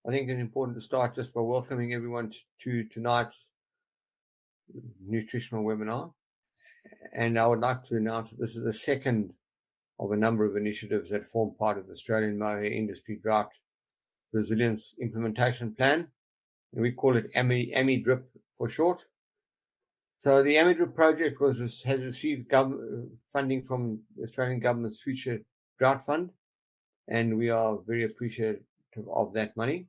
I think it's important to start just by welcoming everyone to tonight's nutritional webinar. And I would like to announce that this is the second of a number of initiatives that form part of the Australian mohair industry drought resilience implementation plan. And we call it AMI-DRIP for short. So the AMI-DRIP project has received funding from the Australian government's Future Drought Fund, and we are very appreciative of that money.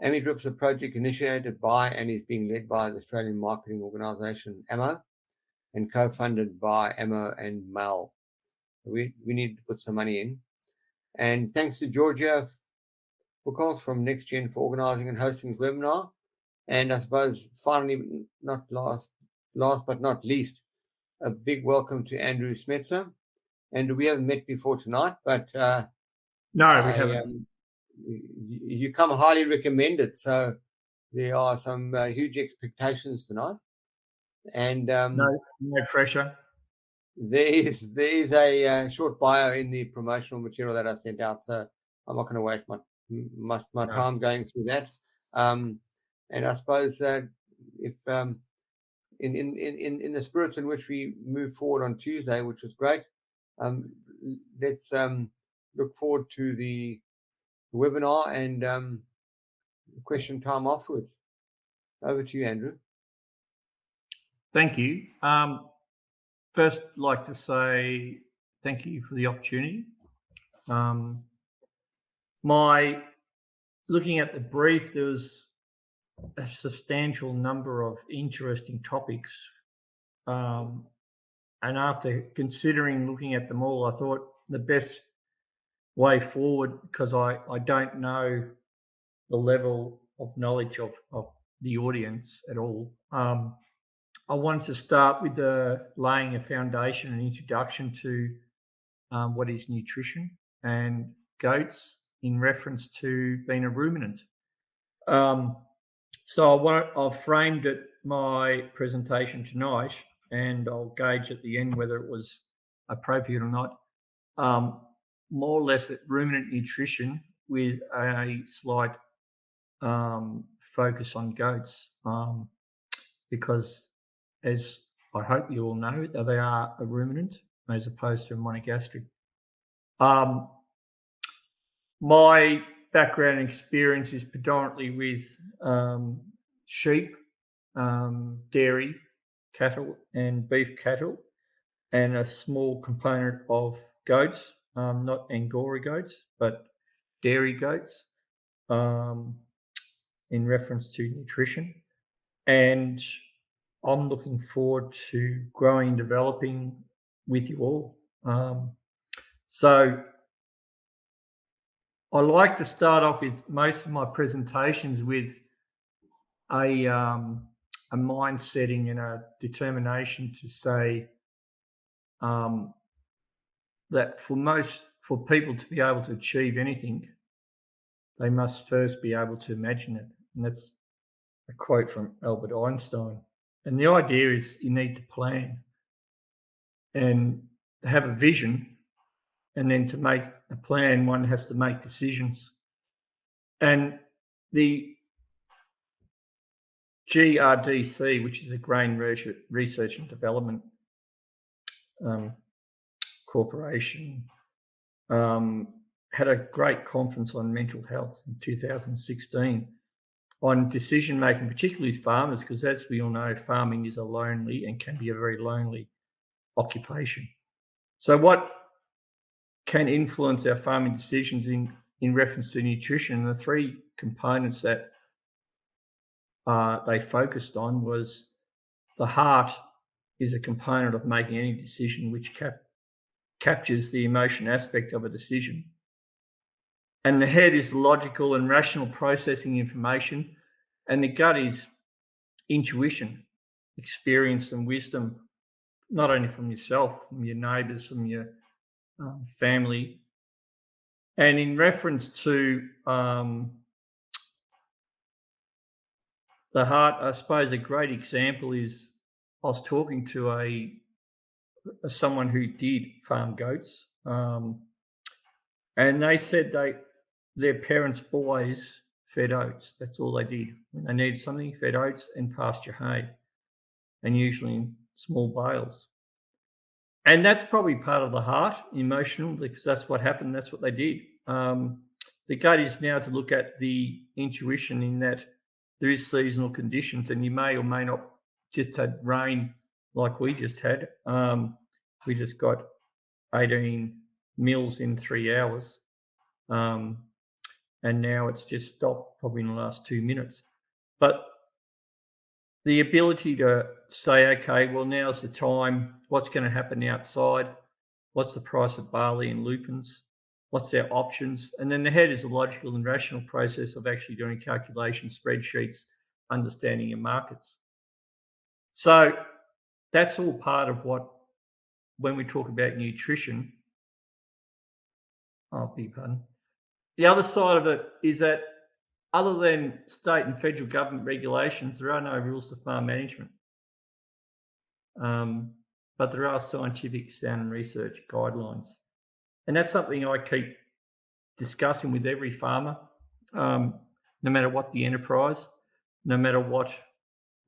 AMI-DRIP is a project initiated by and is being led by the Australian marketing organisation AMO and co-funded by AMO and MAL. We need to put some money in. And thanks to Georgia Buchholz from NextGen for organising and hosting this webinar. And I suppose finally, not last but not least, a big welcome to Andrew Schmetzer. And we haven't met before tonight, but no, we haven't. You come highly recommended, so there are some huge expectations tonight. And no pressure. There is a short bio in the promotional material that I sent out, so I'm not going to waste my time going through that. And I suppose that if in the spirit in which we move forward on Tuesday, which was great, let's look forward to the webinar and question time afterwards. Over to you, Andrew. Thank you. First, I'd like to say thank you for the opportunity. Looking at the brief, there was a substantial number of interesting topics. And after considering looking at them all, I thought the best way forward, because I don't know the level of knowledge of the audience at all, I wanted to start with laying a foundation and introduction to what is nutrition and goats in reference to being a ruminant. So I've framed my presentation tonight, and I'll gauge at the end whether it was appropriate or not, more or less at ruminant nutrition with a slight focus on goats, because as I hope you all know, they are a ruminant as opposed to a monogastric. My background and experience is predominantly with sheep, dairy, cattle and beef cattle, and a small component of goats, not Angora goats, but dairy goats, in reference to nutrition. And I'm looking forward to growing and developing with you all. So I like to start off with most of my presentations with a mind setting and a determination to say that for people to be able to achieve anything, they must first be able to imagine it. And that's a quote from Albert Einstein. And the idea is you need to plan and have a vision, and then to make a plan, one has to make decisions. And the GRDC, which is a Grain Research and Development Corporation, had a great conference on mental health in 2016 on decision making, particularly with farmers, because as we all know, farming is a lonely and can be a very lonely occupation. So what can influence our farming decisions in reference to nutrition? The three components that they focused on was the heart is a component of making any decision which captures the emotion aspect of a decision. And the head is logical and rational processing information, and the gut is intuition, experience and wisdom, not only from yourself, from your neighbours, from your family. And in reference to the heart, I suppose a great example is I was talking to someone who did farm goats, and they said their parents always fed oats. That's all they did. When they needed something, fed oats and pasture hay, and usually in small bales. And that's probably part of the heart, emotional, because that's what happened. That's what they did. The gut is now to look at the intuition in that there is seasonal conditions, and you may or may not just had rain like we just had. We just got 18 mils in 3 hours. And now it's just stopped probably in the last 2 minutes. But the ability to say, okay, well, now's the time. What's going to happen outside? What's the price of barley and lupins? What's their options? And then the head is a logical and rational process of actually doing calculations, spreadsheets, understanding your markets. So that's all part of what, when we talk about nutrition, the other side of it is that other than state and federal government regulations, there are no rules to farm management. But there are scientific sound and research guidelines. And that's something I keep discussing with every farmer, no matter what the enterprise, no matter what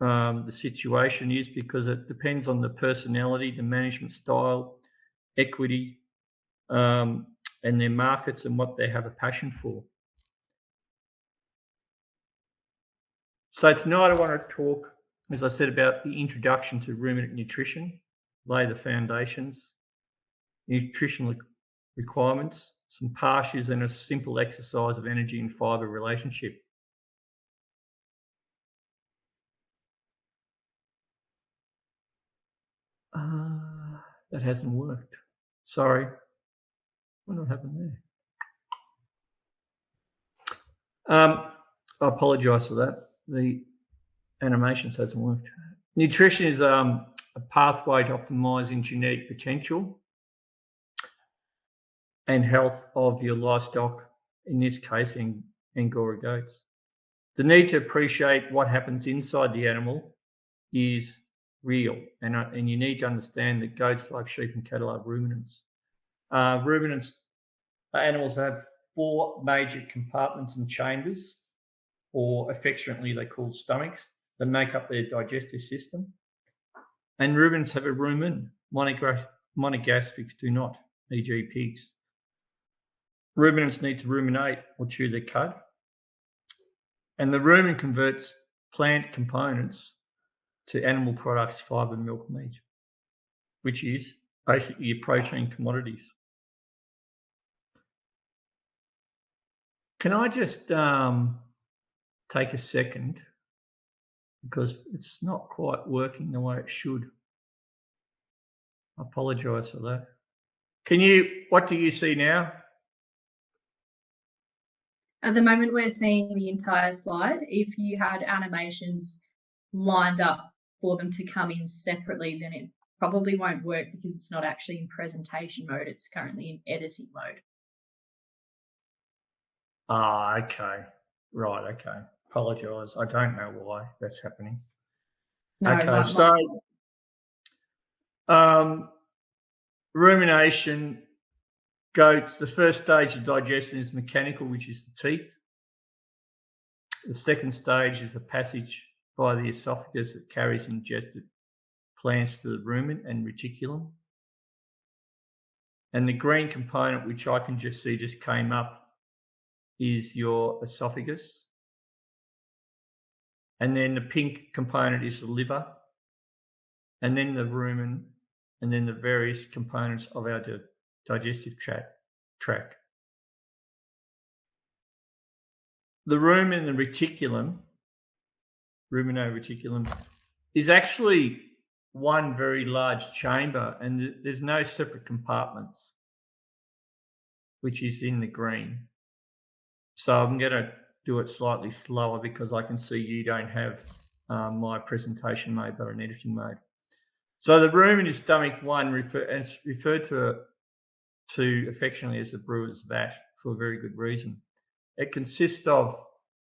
the situation is, because it depends on the personality, the management style, equity, and their markets and what they have a passion for. So tonight I want to talk, as I said, about the introduction to ruminant nutrition, lay the foundations, nutritional requirements, some pastures, and a simple exercise of energy and fibre relationship. That hasn't worked. Sorry. I wonder what happened there. I apologise for that. The animations hasn't worked. Nutrition is a pathway to optimising genetic potential and health of your livestock, in this case, Angora goats. The need to appreciate what happens inside the animal is real, and you need to understand that goats, like sheep and cattle, are ruminants. Ruminants are animals that have 4 major compartments and chambers, or affectionately they call stomachs, that make up their digestive system. And ruminants have a rumen. Monogastrics do not, e.g. pigs. Ruminants need to ruminate or chew their cud. And the rumen converts plant components to animal products, fibre, milk, meat, which is basically your protein commodities. Can I just take a second, because it's not quite working the way it should. I apologise for that. What do you see now? At the moment, we're seeing the entire slide. If you had animations lined up for them to come in separately, then it probably won't work because it's not actually in presentation mode. It's currently in editing mode. Okay. Right, okay. Apologise. I don't know why that's happening. No, okay, so rumination, goats, the first stage of digestion is mechanical, which is the teeth. The second stage is a passage by the esophagus that carries ingested plants to the rumen and reticulum. And the green component, which I can just see just came up, is your esophagus. And then the pink component is the liver, and then the rumen, and then the various components of our digestive tract. The rumen and reticulum, ruminoreticulum, is actually one very large chamber, and there's no separate compartments, which is in the green. So I'm going to do it slightly slower because I can see you don't have my presentation mode, but an editing mode. So the rumen is stomach 1, referred to affectionately as the brewer's vat for a very good reason. It consists of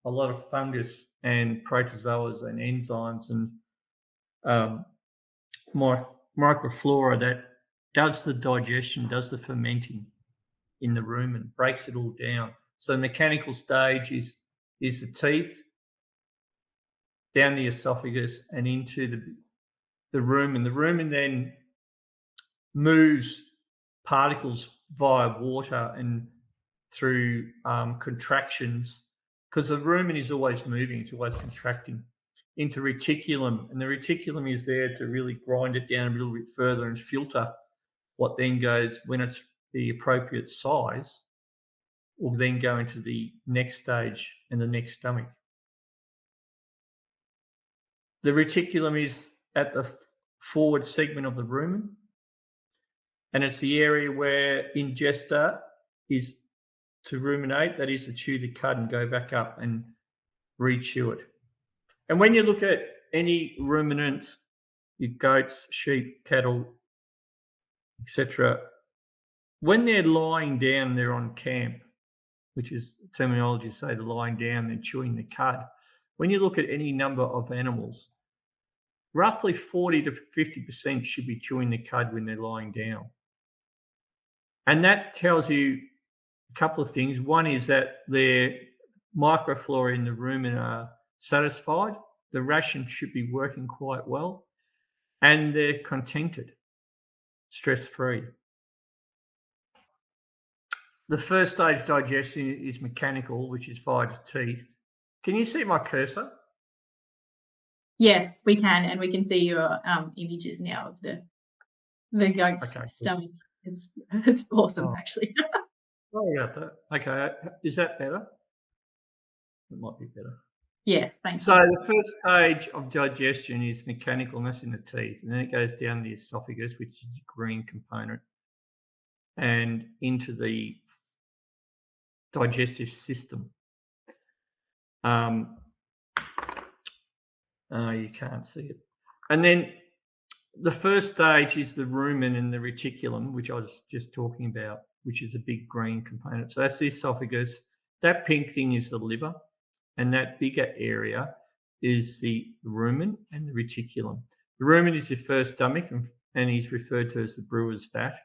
a lot of fungus and protozoas and enzymes and microflora that does the digestion, does the fermenting in the rumen, breaks it all down. So the mechanical stage is is the teeth, down the esophagus and into the rumen. The rumen then moves particles via water and through contractions, because the rumen is always moving, it's always contracting, into reticulum. And the reticulum is there to really grind it down a little bit further and filter what then goes, when it's the appropriate size, will then go into the next stage and the next stomach. The reticulum is at the forward segment of the rumen, and it's the area where ingesta is to ruminate, that is to chew the cud and go back up and re-chew it. And when you look at any ruminant, your goats, sheep, cattle, etc., when they're lying down, they're on camp, which is terminology to say they're lying down and chewing the cud. When you look at any number of animals, roughly 40 to 50% should be chewing the cud when they're lying down. And that tells you a couple of things. One is that their microflora in the rumen are satisfied, the ration should be working quite well, and they're contented, stress-free. The first stage of digestion is mechanical, which is via the teeth. Can you see my cursor? Yes, we can, and we can see your images now of the goat's Okay. stomach. It's awesome, actually. Sorry about that. Okay, is that better? It might be better. Yes, thank So you. the first stage of digestion is mechanical, and that's in the teeth. And then it goes down the esophagus, which is the green component, and into the digestive system. You can't see it. And then the first stage is the rumen and the reticulum, which I was just talking about, which is a big green component. So that's the esophagus. That pink thing is the liver, and that bigger area is the rumen and the reticulum. The rumen is your first stomach, and is referred to as the brewer's fat.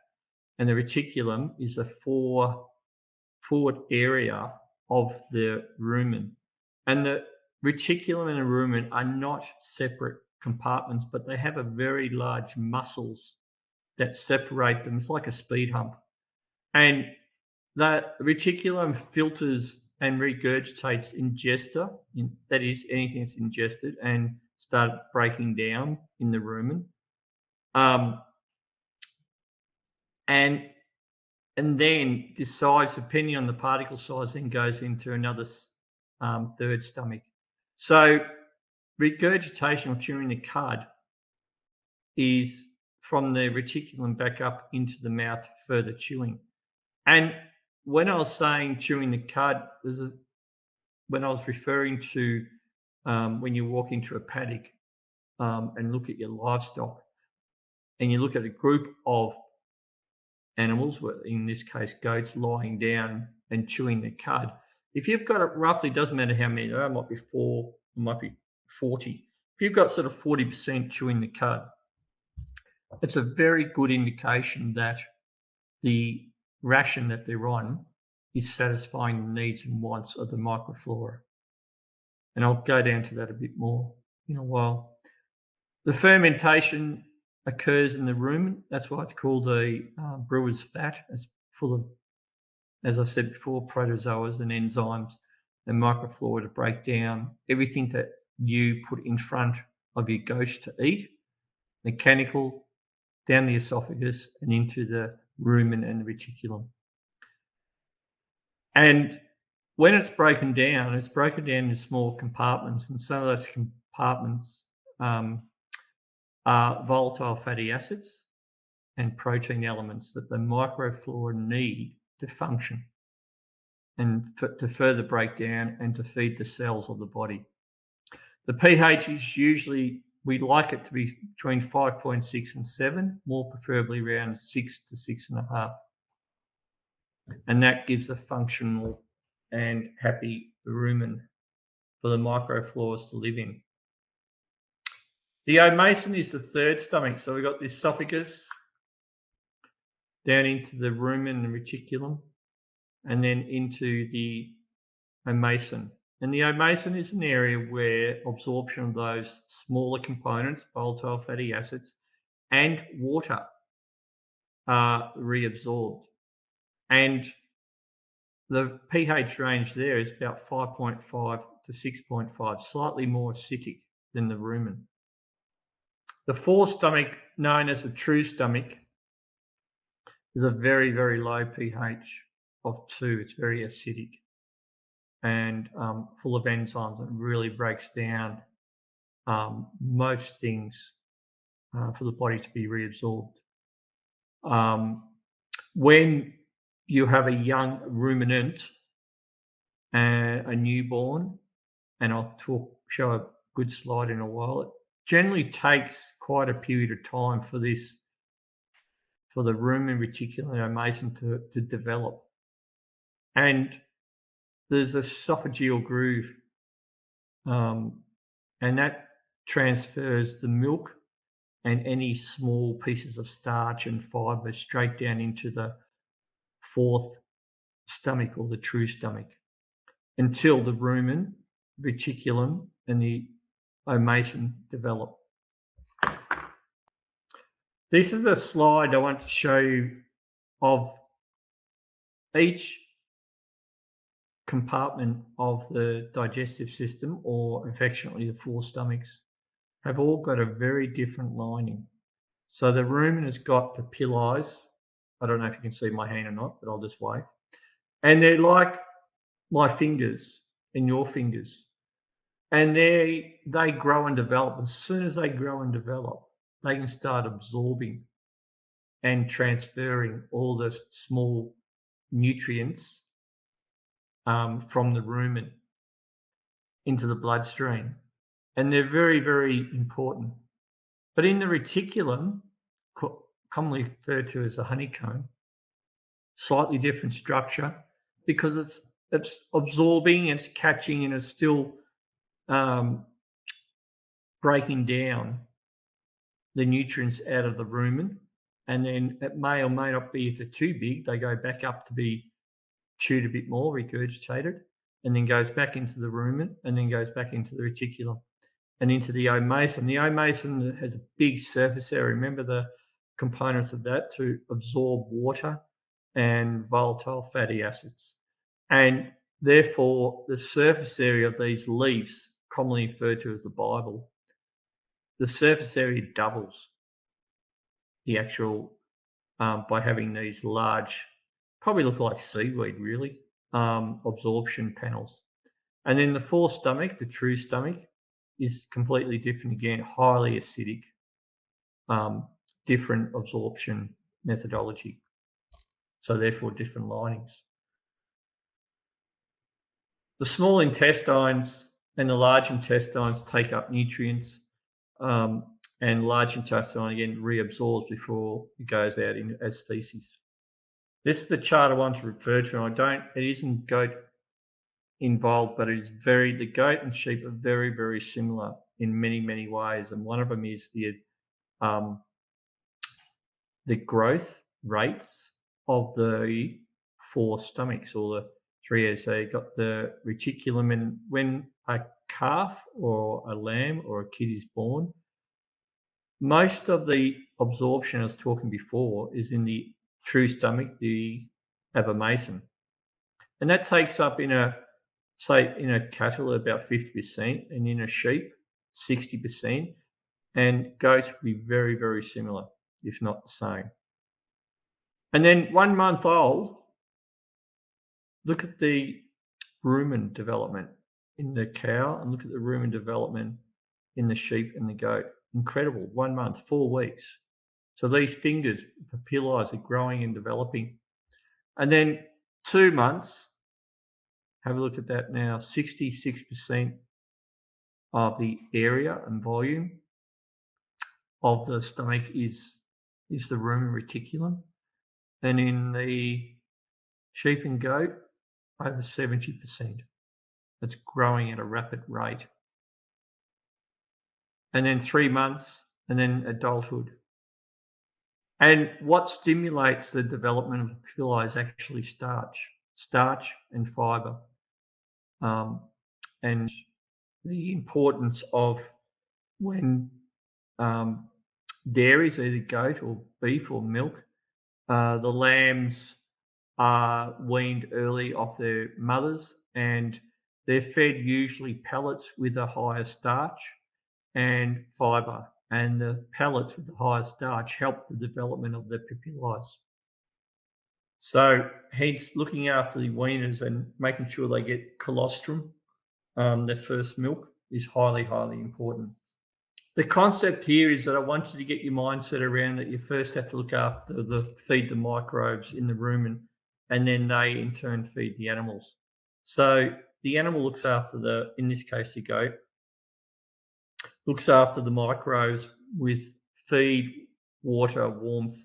And the reticulum is a forward area of the rumen. And the reticulum and the rumen are not separate compartments, but they have a very large muscles that separate them. It's like a speed hump. And that reticulum filters and regurgitates ingesta, that is, anything that's ingested, and start breaking down in the rumen. And then decides, depending on the particle size, then goes into another third stomach. So regurgitation, or chewing the cud, is from the reticulum back up into the mouth for further chewing. And when I was saying chewing the cud, when I was referring to when you walk into a paddock and look at your livestock, and you look at a group of animals, in this case goats, lying down and chewing the cud. If you've got it roughly, doesn't matter how many, it might be 4, it might be 40. If you've got sort of 40% chewing the cud, it's a very good indication that the ration that they're on is satisfying the needs and wants of the microflora. And I'll go down to that a bit more in a while. The fermentation occurs in the rumen. That's why it's called the brewer's fat. It's full of, as I said before, protozoas and enzymes and microflora to break down everything that you put in front of your ghost to eat. Mechanical, down the esophagus and into the rumen and the reticulum. And when it's broken down into small compartments, and some of those compartments are volatile fatty acids and protein elements that the microflora need to function and to further break down and to feed the cells of the body. The pH is usually, we like it to be between 5.6 and 7, more preferably around 6 to 6.5. And that gives a functional and happy rumen for the microfloras to live in. The omason is the third stomach. So we've got the esophagus down into the rumen and reticulum, and then into the omason. And the omasin is an area where absorption of those smaller components, volatile fatty acids, and water are reabsorbed. And the pH range there is about 5.5 to 6.5, slightly more acidic than the rumen. The forestomach, known as the true stomach, is a very, very low pH of 2. It's very acidic and full of enzymes. It really breaks down most things for the body to be reabsorbed. When you have a young ruminant and a newborn, and I'll show a good slide in a while, it generally takes quite a period of time for the rumen reticulum omasin to develop. And there's a esophageal groove, and that transfers the milk and any small pieces of starch and fibre straight down into the fourth stomach, or the true stomach, until the rumen, reticulum, and the omasin develop. This is a slide I want to show you of each compartment of the digestive system, or affectionately the four stomachs, have all got a very different lining. So the rumen has got papillae. I don't know if you can see my hand or not, but I'll just wave. And they're like my fingers and your fingers. And they grow and develop. As soon as they grow and develop, they can start absorbing and transferring all the small nutrients from the rumen into the bloodstream. And they're very, very important. But in the reticulum, commonly referred to as a honeycomb, slightly different structure, because it's absorbing, it's catching, and it's still breaking down the nutrients out of the rumen. And then it may or may not be, if they're too big, they go back up to be chewed a bit more, regurgitated, and then goes back into the rumen, and then goes back into the reticulum and into the omasin. The omasin has a big surface area. Remember the components of that, to absorb water and volatile fatty acids. And therefore, the surface area of these leaves, commonly referred to as the Bible, the surface area doubles the actual by having these large, probably look like seaweed really, absorption panels. And then the forestomach, the true stomach, is completely different again, highly acidic, different absorption methodology. So therefore different linings. The small intestines and the large intestines take up nutrients, and large intestine again reabsorbs before it goes out as feces. This is the chart I want to refer to. It isn't goat involved, but it is the goat and sheep are very, very similar in many, many ways. And one of them is the growth rates of the four stomachs, or the three areas. So you've got the reticulum, and when a calf or a lamb or a kid is born, most of the absorption I was talking before is in the true stomach, the abomasin. And that takes up in a cattle about 50%, and in a sheep 60%, and goats will be very, very similar, if not the same. And then 1 month old, look at the rumen development in the cow, and look at the rumen development in the sheep and the goat. Incredible. 1 month, 4 weeks. So these fingers, papillae, are growing and developing. And then 2 months, have a look at that now, 66% of the area and volume of the stomach is the rumen reticulum. And in the sheep and goat, over 70%. It's growing at a rapid rate. And then 3 months, and then adulthood. And what stimulates the development of papillae is actually starch and fibre. and the importance of when dairies, either goat or beef or milk, the lambs are weaned early off their mothers, and they're fed usually pellets with a higher starch and fibre, and the pellets with the higher starch help the development of the papillae. So hence looking after the weaners and making sure they get colostrum, their first milk, is highly, highly important. The concept here is that I want you to get your mindset around that you first have to look after feed the microbes in the rumen, and then they in turn feed the animals. So the animal looks after in this case, the goat, looks after the microbes with feed, water, warmth,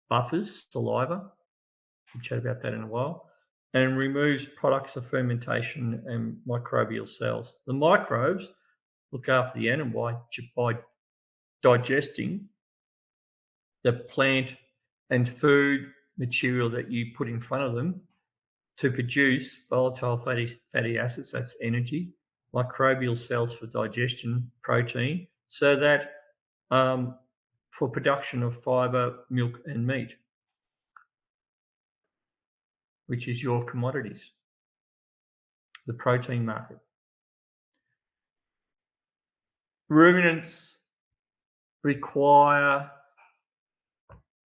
buffers, saliva. We'll chat about that in a while. And removes products of fermentation and microbial cells. The microbes look after the animal by digesting the plant and food material that you put in front of them to produce volatile fatty acids, that's energy, microbial cells for digestion, protein, so that for production of fibre, milk and meat, which is your commodities, the protein market. Ruminants require,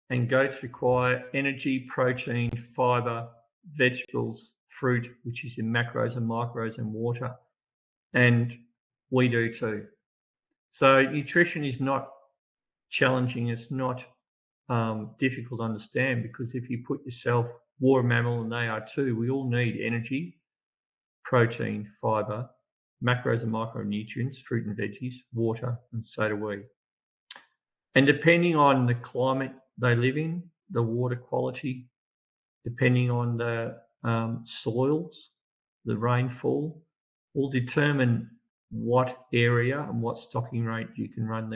and goats require, energy, protein, fibre, vegetables, fruit, which is in macros and micros, and water. And we do too. So nutrition is not challenging, it's not difficult to understand, because if you put yourself, we're a mammal and they are too, we all need energy, protein, fibre, macros and micronutrients, fruit and veggies, water, and so do we. And depending on the climate they live in, the water quality, depending on the soils, the rainfall, will determine what area and what stocking rate you can run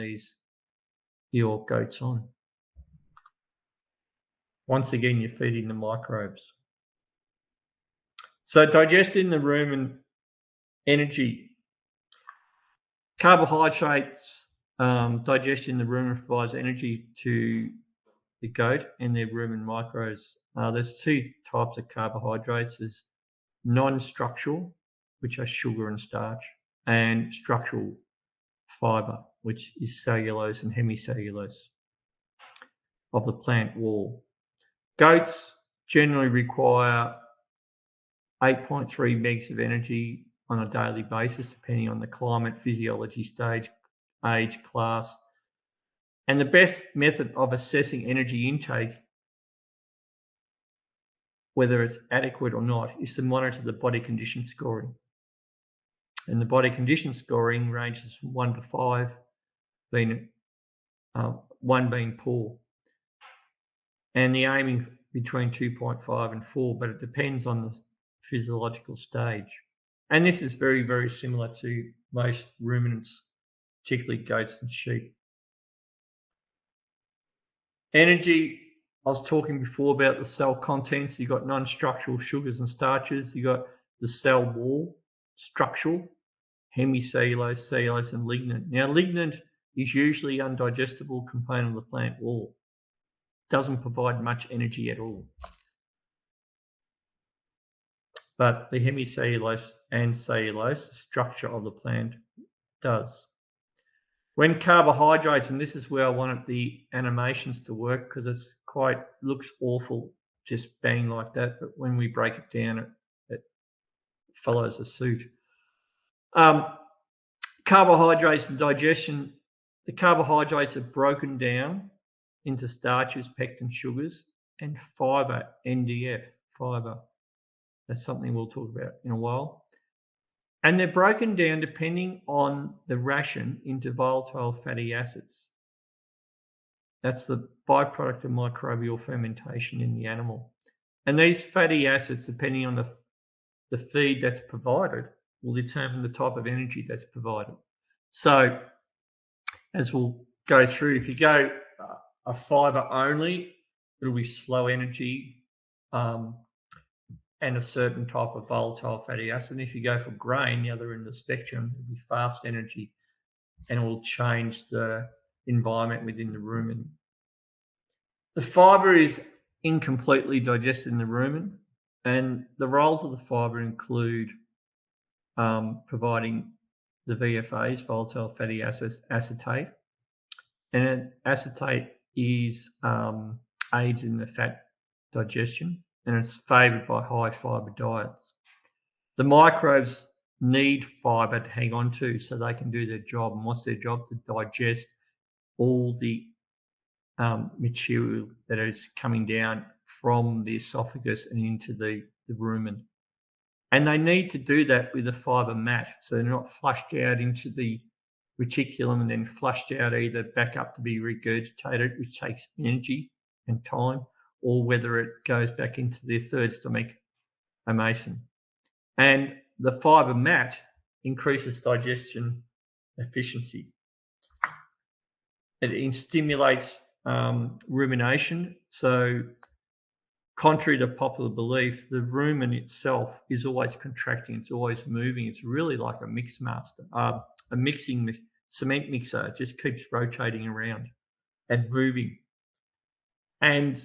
your goats on. Once again, you're feeding the microbes. So digesting the rumen, energy, carbohydrates, digestion in the rumen provides energy to the goat and their rumen micros. There's two types of carbohydrates. There's non-structural, which are sugar and starch, and structural fibre, which is cellulose and hemicellulose of the plant wall. Goats generally require 8.3 megs of energy on a daily basis, depending on the climate, physiology, stage, age, class. And the best method of assessing energy intake, whether it's adequate or not, is to monitor the body condition scoring. And the body condition scoring ranges from 1 to 5, being 1 being poor, and the aiming between 2.5 and 4, but it depends on the physiological stage. And this is very, very similar to most ruminants, particularly goats and sheep. Energy, I was talking before about the cell contents. You've got non-structural sugars and starches. You've got the cell wall, structural, hemicellulose, cellulose, and lignant. Now, lignant is usually an undigestible component of the plant wall. It doesn't provide much energy at all. But the hemicellulose and cellulose, the structure of the plant, does. When carbohydrates, and this is where I wanted the animations to work, because it's looks awful just bang like that, but when we break it down, it follows the suit. Carbohydrates and digestion, the carbohydrates are broken down into starches, pectin, sugars, and fibre, NDF, fibre. That's something we'll talk about in a while. And they're broken down depending on the ration into volatile fatty acids. That's the byproduct of microbial fermentation in the animal. And these fatty acids, depending on the feed that's provided, will determine the type of energy that's provided. So, as we'll go through, if you go a fibre only, it'll be slow energy. and a certain type of volatile fatty acid. And if you go for grain, the other end of the spectrum, it'll be fast energy, and it will change the environment within the rumen. The fibre is incompletely digested in the rumen, and the roles of the fibre include providing the VFAs, volatile fatty acids, acetate, and acetate is aids in the fat digestion, and it's favoured by high fibre diets. The microbes need fibre to hang on to so they can do their job. And what's their job? To digest all the material that is coming down from the esophagus and into the rumen. And they need to do that with a fibre mat, so they're not flushed out into the reticulum and then flushed out either back up to be regurgitated, which takes energy and time, or whether it goes back into the third stomach omasum. And the fibre mat increases digestion efficiency. It stimulates rumination. So contrary to popular belief, the rumen itself is always contracting. It's always moving. It's really like a mix master, a mixing cement mixer. It just keeps rotating around and moving. And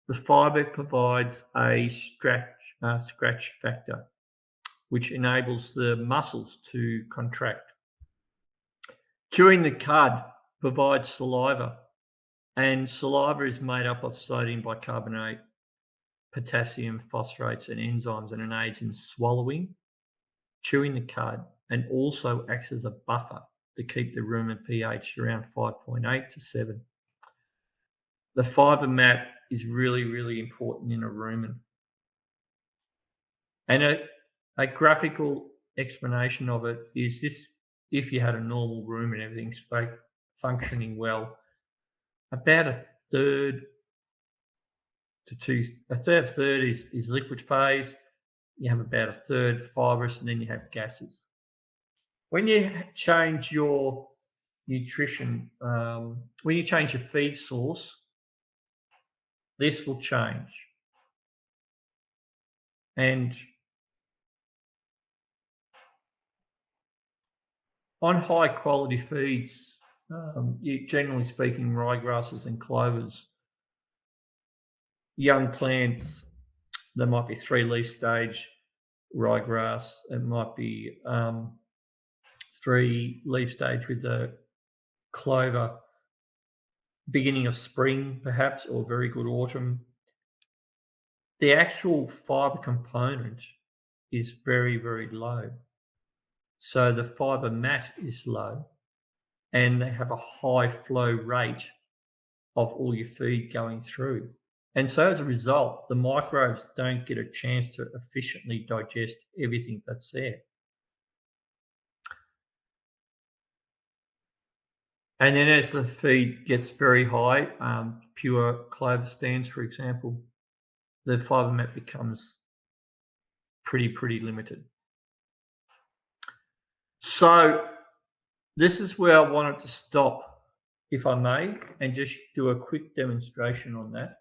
the fibre provides a scratch factor, which enables the muscles to contract. Chewing the cud provides saliva, and saliva is made up of sodium bicarbonate, potassium, phosphates, and enzymes, and it aids in swallowing, chewing the cud, and also acts as a buffer to keep the rumen pH around 5.8 to 7. The fibre mat is really, really important in a rumen. And a graphical explanation of it is this: if you had a normal rumen, everything's functioning well, about a third is liquid phase. You have about a third fibrous, and then you have gases. When you change your nutrition, when you change your feed source, this will change. And on high quality feeds, generally speaking, ryegrasses and clovers, young plants, there might be 3-leaf stage ryegrass, it might be 3-leaf stage with the clover, beginning of spring perhaps, or very good autumn. The actual fibre component is very, very low. So the fibre mat is low, and they have a high flow rate of all your feed going through. And so as a result, the microbes don't get a chance to efficiently digest everything that's there. And then as the feed gets very high, pure clover stands, for example, the fibre mat becomes pretty limited. So this is where I wanted to stop, if I may, and just do a quick demonstration on that.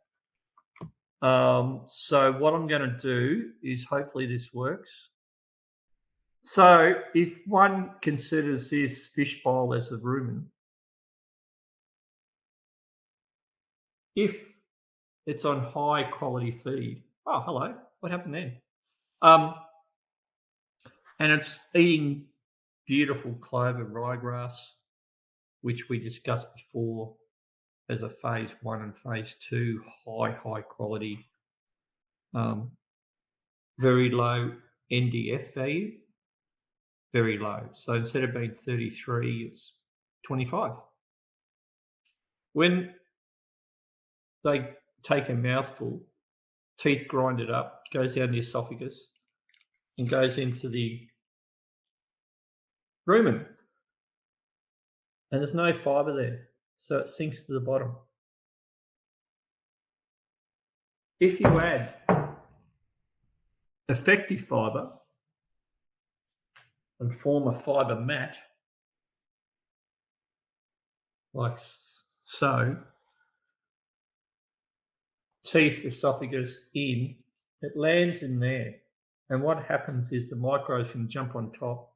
So what I'm going to do is, hopefully this works. So if one considers this fish bowl as the rumen, if it's on high quality feed, oh, hello, what happened then? And it's eating beautiful clover ryegrass, which we discussed before as a phase 1 and phase 2, high quality, very low NDF value, very low. So instead of being 33, it's 25. When they take a mouthful, teeth grind it up, goes down the esophagus and goes into the rumen. And there's no fibre there, so it sinks to the bottom. If you add effective fibre and form a fibre mat, like so, teeth, esophagus in, It lands in there. And what happens is the microbes can jump on top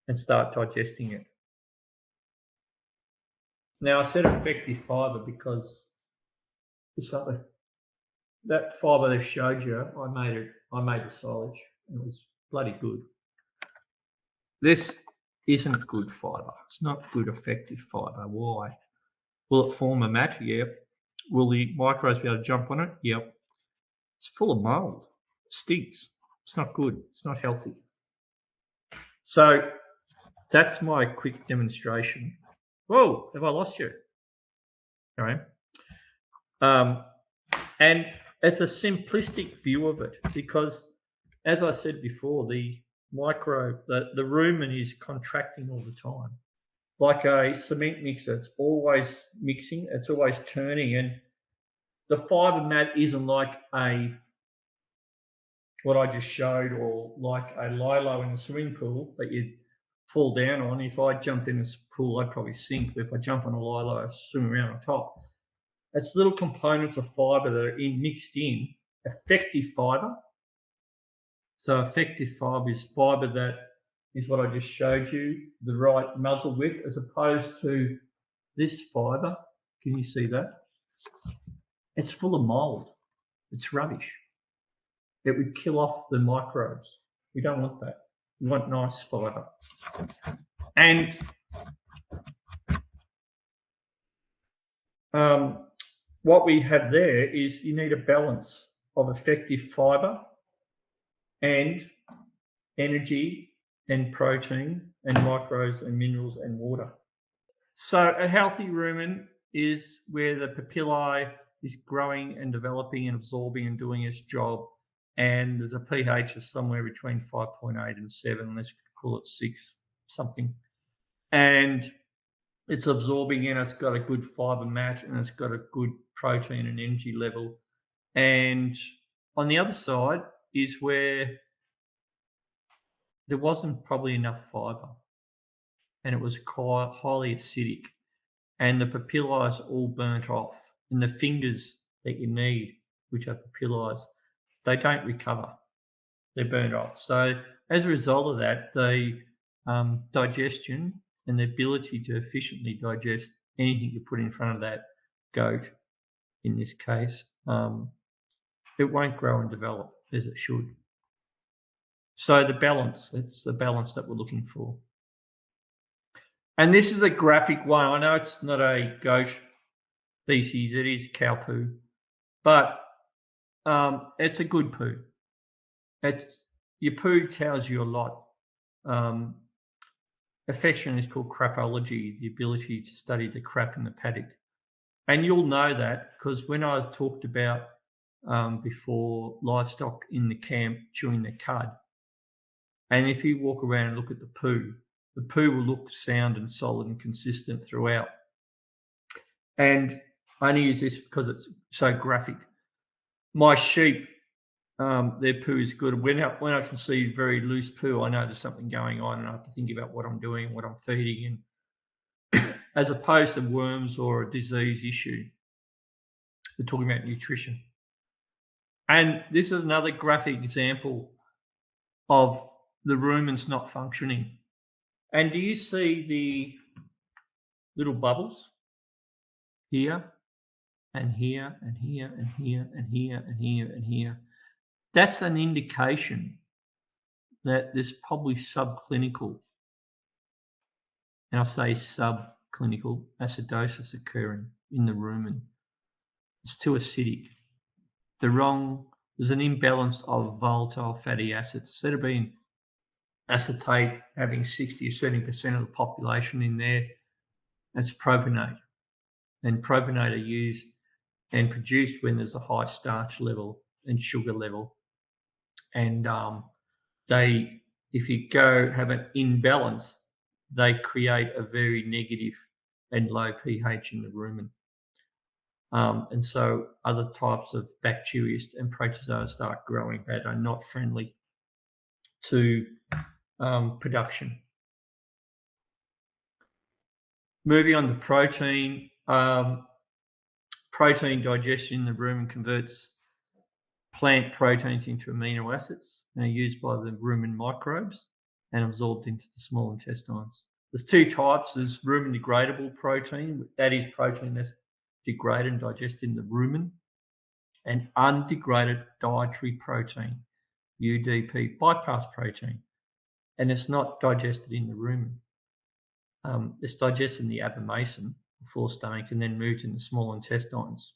and start digesting it. Now, I said effective fibre because it's something that fibre they showed you. I made the silage. It was bloody good. This isn't good fibre. It's not good effective fibre. Why? Will it form a mat? Yep. Will the microbes be able to jump on it? Yep. It's full of mould. It stinks. It's not good. It's not healthy. So that's my quick demonstration. Whoa, have I lost you? All right. And it's a simplistic view of it because, as I said before, the rumen is contracting all the time. Like a cement mixer, it's always mixing, it's always turning, and the fibre mat isn't like what I just showed, or like a lilo in the swimming pool that you'd fall down on. If I jumped in this pool, I'd probably sink, but if I jump on a lilo, I swim around on top. It's little components of fibre that are mixed in. Effective fibre. So effective fibre is fibre that is what I just showed you, the right muzzle width, as opposed to this fibre. Can you see that? It's full of mould. It's rubbish. It would kill off the microbes. We don't want that. We want nice fibre. And what we have there is you need a balance of effective fibre and energy and protein and microbes and minerals and water. So a healthy rumen is where the papillae is growing and developing and absorbing and doing its job. And there's a pH of somewhere between 5.8 and 7, let's call it 6, something. And it's absorbing and it's got a good fibre mat and it's got a good protein and energy level. And on the other side is where there wasn't probably enough fibre and it was quite highly acidic and the papillae is all burnt off, and the fingers that you need, which are papillae, they don't recover. They're burnt off. So as a result of that, the digestion and the ability to efficiently digest anything you put in front of that goat, in this case, it won't grow and develop as it should. So the balance, it's the balance that we're looking for. And this is a graphic one. I know it's not a goat species, it is cow poo, but it's a good poo. Your poo tells you a lot. Affection is called crapology, the ability to study the crap in the paddock. And you'll know that because when I talked about before livestock in the camp chewing the cud, and if you walk around and look at the poo will look sound and solid and consistent throughout. And I only use this because it's so graphic. My sheep, their poo is good. When I can see very loose poo, I know there's something going on and I have to think about what I'm doing, what I'm feeding, and as opposed to worms or a disease issue. We're talking about nutrition. And this is another graphic example of the rumens not functioning. And do you see the little bubbles here and here and here and here and here and here and here? That's an indication that there's probably subclinical, and I say subclinical, acidosis occurring in the rumen. It's too acidic. There's an imbalance of volatile fatty acids. Instead of being acetate having 60 or 70% of the population in there, it's propionate. And propionate are used and produced when there's a high starch level and sugar level. And if you go have an imbalance, they create a very negative and low pH in the rumen. And so other types of bacteria and protozoa start growing that are not friendly to production. Moving on to protein. Protein digestion in the rumen converts plant proteins into amino acids and are used by the rumen microbes and absorbed into the small intestines. There's two types. There's rumen degradable protein, that is protein that's degraded and digested in the rumen, and undegraded dietary protein, UDP, bypass protein, and it's not digested in the rumen. It's digested in the abomasum before stomach and then moved in the small intestines.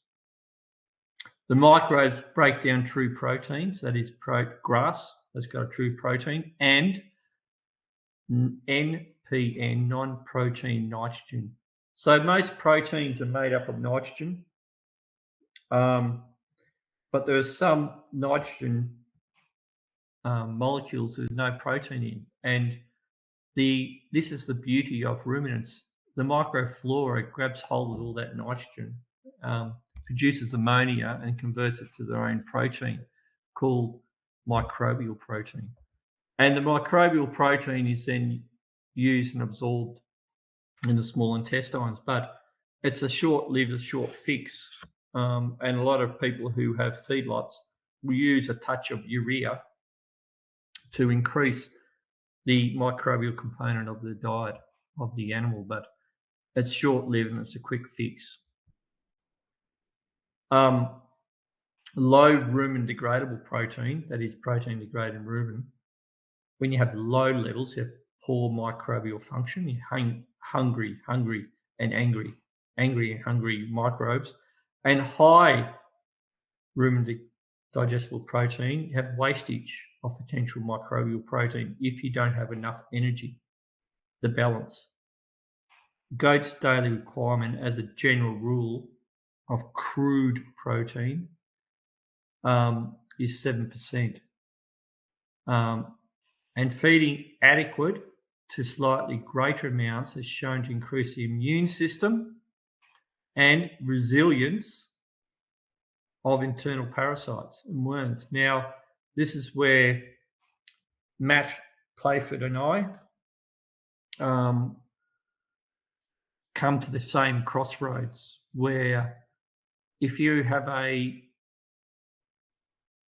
The microbes break down true proteins, that is grass has got a true protein, and NPN, non-protein nitrogen. So most proteins are made up of nitrogen, but there are some nitrogen molecules with no protein in, and this is the beauty of ruminants. The microflora grabs hold of all that nitrogen, produces ammonia and converts it to their own protein called microbial protein. And the microbial protein is then used and absorbed in the small intestines, but it's a short-lived, a short fix. And a lot of people who have feedlots will use a touch of urea to increase the microbial component of the diet of the animal, but it's short-lived and it's a quick fix. Low rumen degradable protein, that is protein degraded in rumen, when you have low levels, you have poor microbial function, you're hungry and angry and hungry microbes, and high rumen digestible protein, you have wastage of potential microbial protein if you don't have enough energy. The balance. Goat's daily requirement as a general rule of crude protein is 7%. And feeding adequate to slightly greater amounts is shown to increase the immune system and resilience of internal parasites and worms. Now, this is where Matt Playford and I come to the same crossroads, where if you have a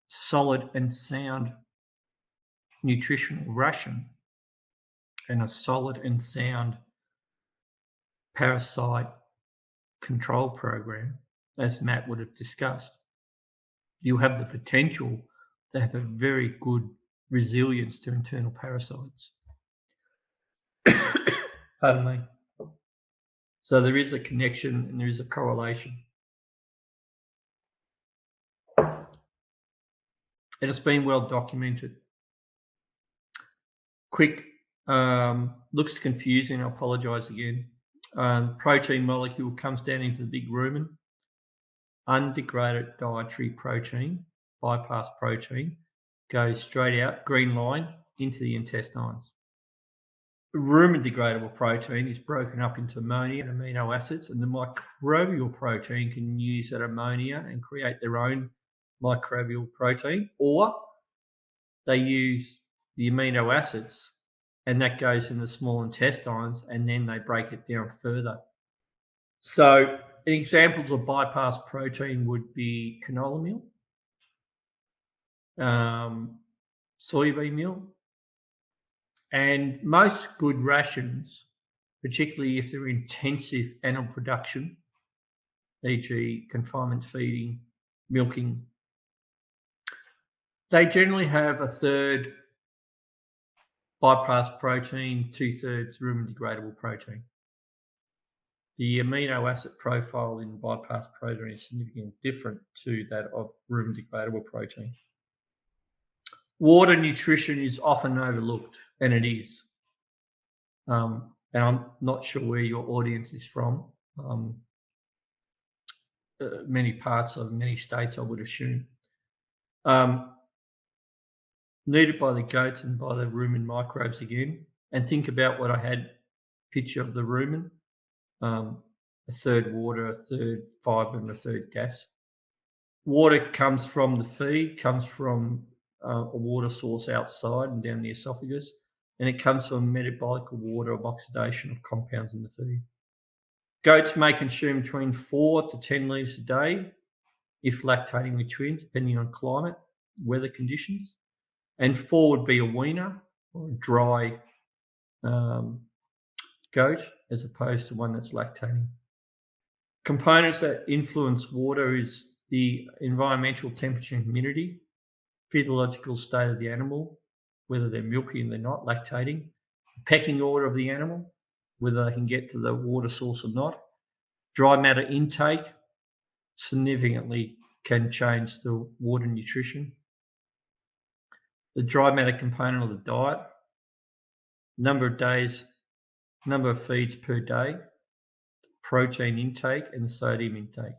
solid and sound nutritional ration and a solid and sound parasite control program, as Matt would have discussed, you have the potential to have a very good resilience to internal parasites. Pardon me. So there is a connection and there is a correlation. And it's been well documented. Quick, looks confusing, I apologise again. Protein molecule comes down into the big rumen. Undegraded dietary protein, bypass protein, goes straight out, green line, into the intestines. Rumen degradable protein is broken up into ammonia and amino acids, and the microbial protein can use that ammonia and create their own microbial protein, or they use the amino acids and that goes in the small intestines and then they break it down further. So examples of bypass protein would be canola meal, soybean meal, and most good rations, particularly if they're intensive animal production, e.g. confinement feeding, milking, they generally have a third bypass protein, 2/3 rumen degradable protein. The amino acid profile in bypass protein is significantly different to that of rumen degradable protein. Water nutrition is often overlooked, and it is. And I'm not sure where your audience is from. Many parts of many states, I would assume. Needed by the goats and by the rumen microbes again. And think about what I had picture of the rumen. A third water, a third fibre, and a third gas. Water comes from the feed, comes from a water source outside and down the esophagus, and it comes from metabolic water of oxidation of compounds in the feed. Goats may consume between 4 to 10 litres a day if lactating with twins, depending on climate. weather conditions. And 4 would be a weaner or a dry goat as opposed to one that's lactating. Components that influence water is the environmental temperature and humidity, physiological state of the animal, whether they're milky and they're not lactating, pecking order of the animal, whether they can get to the water source or not. Dry matter intake significantly can change the water nutrition. The dry matter component of the diet, number of days, number of feeds per day, protein intake and sodium intake,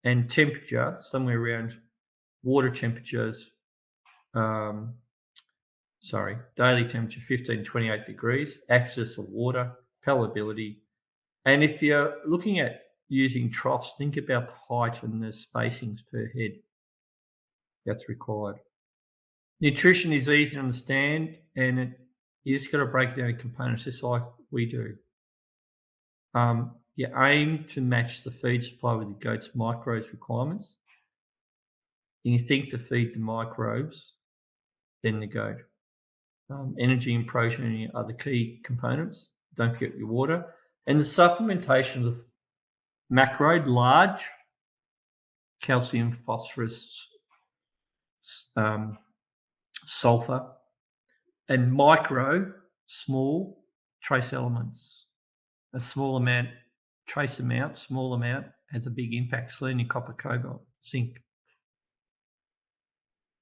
and temperature, somewhere around water temperatures, daily temperature 15 to 28 degrees, access of water, palatability. And if you're looking at using troughs, think about the height and the spacings per head that's required. Nutrition is easy to understand, and you just got to break down components just like we do. You aim to match the feed supply with the goat's microbes requirements. And you think to feed the microbes, then the goat. Energy and protein are the key components. Don't forget your water. And the supplementation of macro, large, calcium, phosphorus, sulfur, and micro, small, trace elements. A small amount, trace amount, small amount has a big impact. Selenium, copper, cobalt, zinc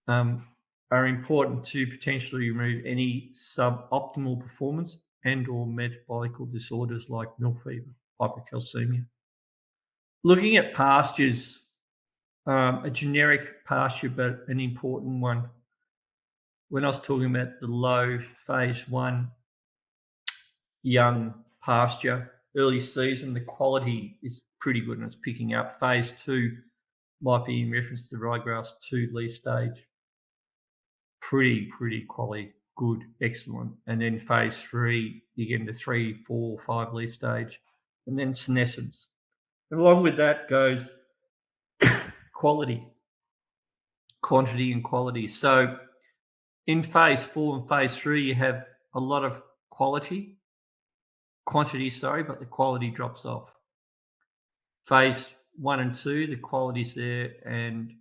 are important to potentially remove any suboptimal performance and or metabolical disorders like milk fever, hypercalcemia. Looking at pastures, a generic pasture, but an important one. When I was talking about the low phase 1 young pasture, early season, the quality is pretty good and it's picking up. Phase 2 might be in reference to ryegrass 2 leaf stage. Pretty quality, good, excellent. And then phase 3, you get into 3, 4, 5 leaf stage, and then senescence. And along with that goes quality, quantity and quality. So in phase 4 and phase 3, you have a lot of quantity, but the quality drops off. Phase 1 and 2, the quality's there and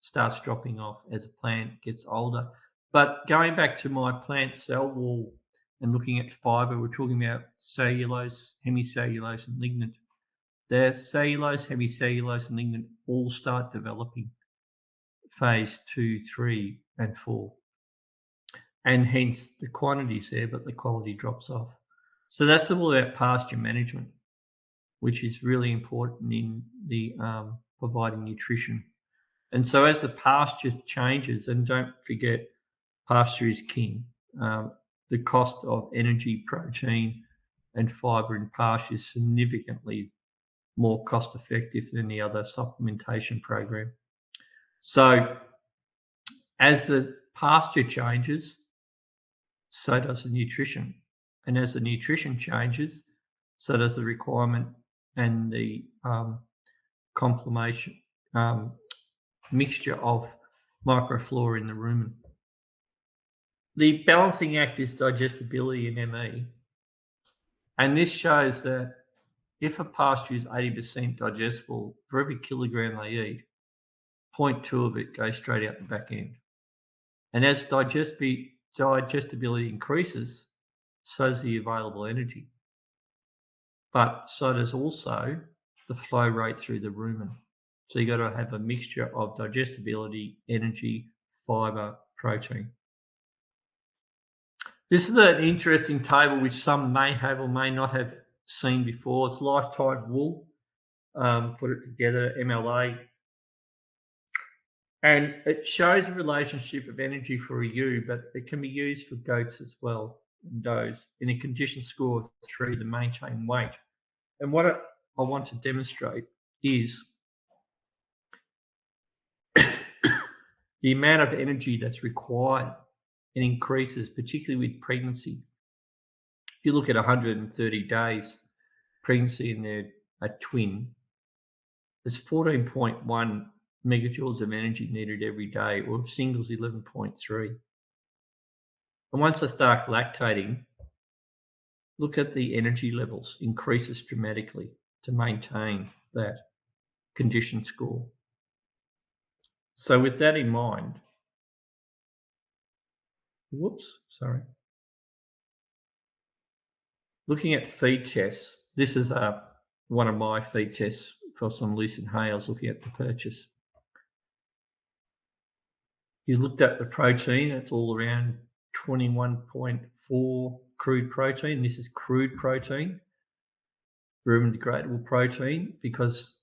starts dropping off as a plant gets older. But going back to my plant cell wall and looking at fibre, we're talking about cellulose, hemicellulose and lignin. There's cellulose, hemicellulose and lignin all start developing phase 2, 3 and 4. And hence the quantity's there, but the quality drops off. So that's all about pasture management, which is really important in the providing nutrition. And so as the pasture changes, and don't forget, pasture is king. The cost of energy, protein, and fibre in pasture is significantly more cost effective than the other supplementation program. So as the pasture changes, so does the nutrition. And as the nutrition changes, so does the requirement and the complementation, mixture of microflora in the rumen. The balancing act is digestibility in ME. And this shows that if a pasture is 80% digestible, for every kilogram they eat, 0.2 of it goes straight out the back end. And as digestibility increases, so does the available energy. But so does also the flow rate through the rumen. So you've got to have a mixture of digestibility, energy, fibre, protein. This is an interesting table which some may have or may not have seen before. It's lifetime wool. Put it together, MLA. And it shows a relationship of energy for a ewe, but it can be used for goats as well, and does, in a condition score of 3 to maintain weight. And what I want to demonstrate is the amount of energy that's required and increases, particularly with pregnancy. If you look at 130 days pregnancy in a twin, there's 14.1 megajoules of energy needed every day, or if singles 11.3. And once they start lactating, look at the energy levels, increases dramatically to maintain that condition score. So with that in mind, looking at feed tests, this is one of my feed tests for some lucerne hay I was looking at to purchase. You looked at the protein, it's all around 21.4 crude protein. This is crude protein, rumen degradable protein, because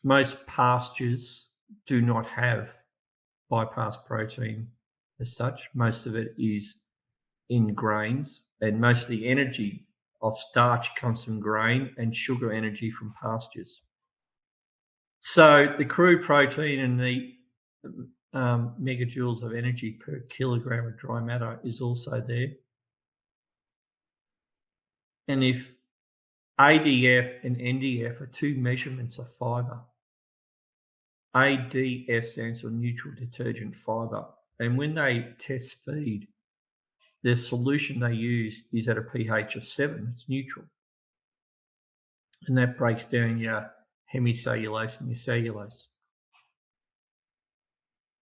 most pastures do not have bypass protein as such. Most of it is in grains, and most of the energy of starch comes from grain and sugar energy from pastures. So the crude protein and the megajoules of energy per kilogram of dry matter is also there. And if ADF and NDF are two measurements of fibre, ADF stands for neutral detergent fibre, and when they test feed, the solution they use is at a pH of 7, it's neutral. And that breaks down your hemicellulose and your cellulose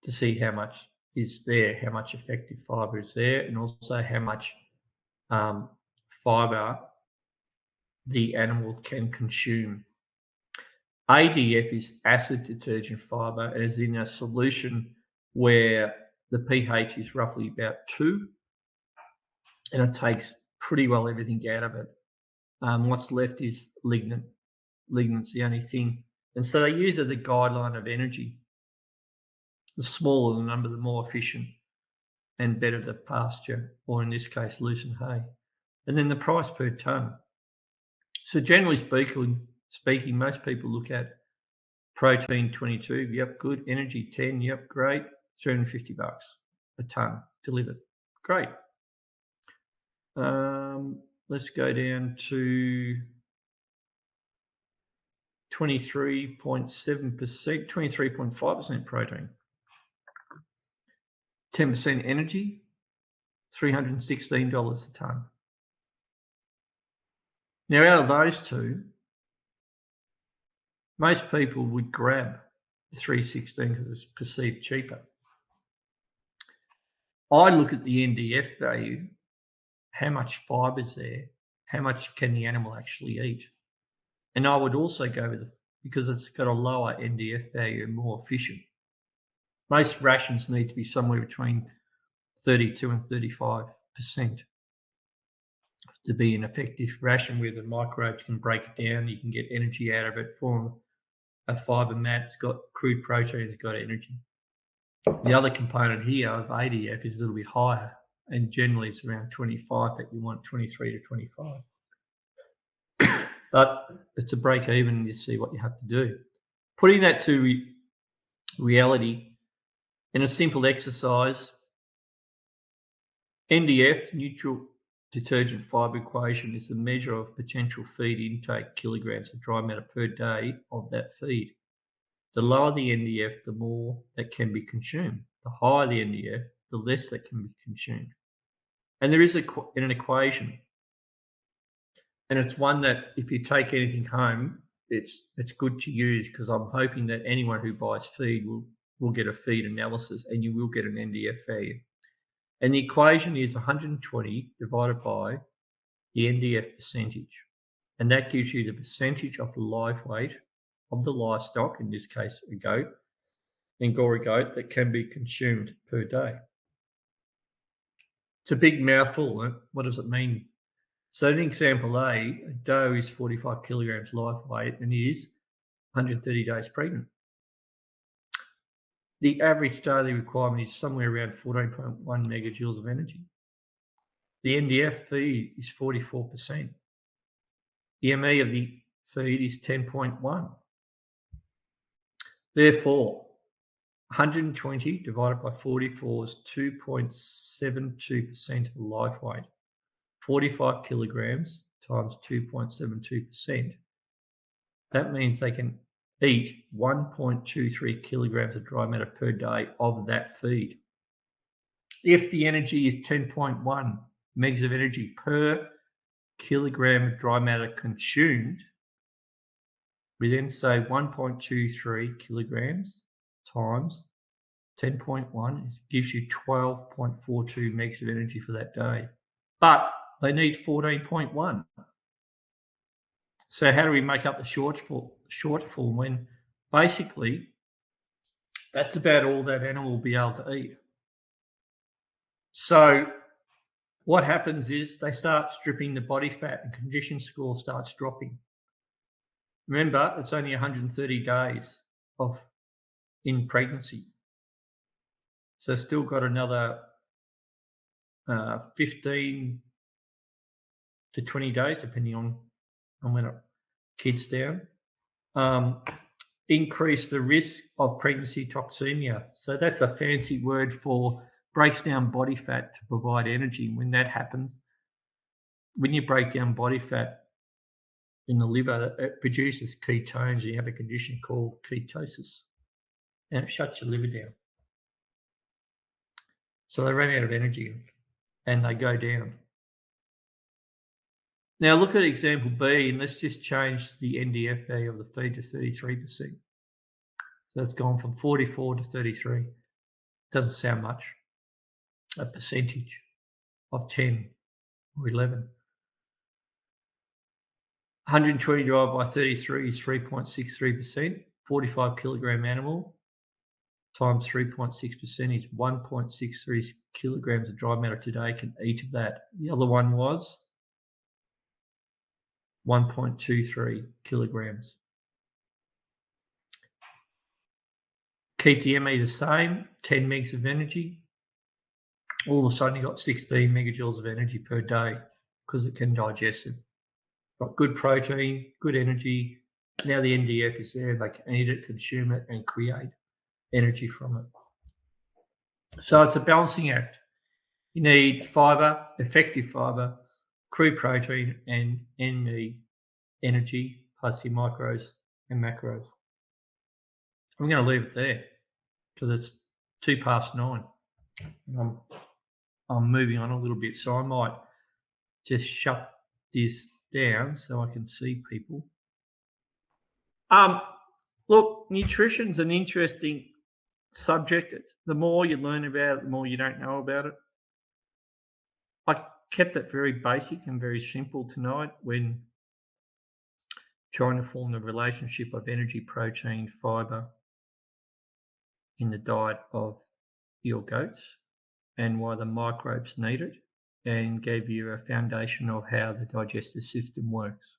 to see how much is there, how much effective fibre is there, and also how much fibre the animal can consume. ADF is acid detergent fibre, as in a solution where the pH is roughly about 2, and it takes pretty well everything out of it. What's left is lignant. Lignant's the only thing. And so they use it as a guideline of energy. The smaller the number, the more efficient and better the pasture, or in this case, lucerne hay. And then the price per tonne. So generally speaking, most people look at protein 22, yep, good. Energy 10, yep, great. $350 a tonne delivered. Great. Let's go down to 23.7%, 23.5% protein. 10% energy, $316 a tonne. Now, out of those two, most people would grab the 316 because it's perceived cheaper. I look at the NDF value, how much fibre is there, how much can the animal actually eat. And I would also go with because it's got a lower NDF value and more efficient. Most rations need to be somewhere between 32 and 35% to be an effective ration where the microbes can break it down, you can get energy out of it, form a fibre mat, it's got crude protein, it's got energy. The other component here of ADF is a little bit higher, and generally it's around 25 that you want, 23 to 25. But it's a break even and you see what you have to do. Putting that to reality in a simple exercise, NDF, neutral detergent fibre equation, is the measure of potential feed intake kilograms of dry matter per day of that feed. The lower the NDF, the more that can be consumed. The higher the NDF, the less that can be consumed. And there is an equation, and it's one that if you take anything home, it's good to use, because I'm hoping that anyone who buys feed will get a feed analysis and you will get an NDF value. And the equation is 120 divided by the NDF percentage. And that gives you the percentage of the live weight of the livestock, in this case a goat, Angora goat, that can be consumed per day. It's a big mouthful. What does it mean? So in example A doe is 45 kilograms live weight and is 130 days pregnant. The average daily requirement is somewhere around 14.1 megajoules of energy. The NDF feed is 44%. The ME of the feed is 10.1. Therefore, 120 divided by 44 is 2.72% of the live weight. 45 kilograms times 2.72%. That means they can eat 1.23 kilograms of dry matter per day of that feed. If the energy is 10.1 megs of energy per kilogram of dry matter consumed, we then say 1.23 kilograms times 10.1 gives you 12.42 megs of energy for that day. But they need 14.1. So how do we make up the shortfall when basically that's about all that animal will be able to eat? So what happens is they start stripping the body fat and condition score starts dropping. Remember, it's only 130 days in pregnancy. So still got another 15 to 20 days, depending on when a kid's down. Increase the risk of pregnancy toxemia. So that's a fancy word for breaks down body fat to provide energy. When that happens, when you break down body fat in the liver, it produces ketones, and you have a condition called ketosis, and it shuts your liver down. So they run out of energy and they go down. Now look at example B, and let's just change the NDF value of the feed to 33%. So it's gone from 44 to 33. Doesn't sound much. A percentage of 10 or 11. 120 divided by 33 is 3.63%. 45 kilogram animal times 3.6% is 1.63 kilograms of dry matter today can eat of that. The other one was 1.23 kilograms. Keep the ME the same, 10 megs of energy. All of a sudden you got 16 megajoules of energy per day because it can digest it. Got good protein, good energy. Now the NDF is there, they can eat it, consume it, and create energy from it. So it's a balancing act. You need fibre, effective fibre, crude protein, and ME energy, plus your micros and macros. I'm going to leave it there because it's 9:02. And I'm moving on a little bit, so I might just shut this down so I can see people. Look, nutrition's an interesting subject. The more you learn about it, the more you don't know about it. I kept it very basic and very simple tonight when trying to form the relationship of energy, protein, fibre in the diet of your goats and why the microbes need it, and gave you a foundation of how the digestive system works.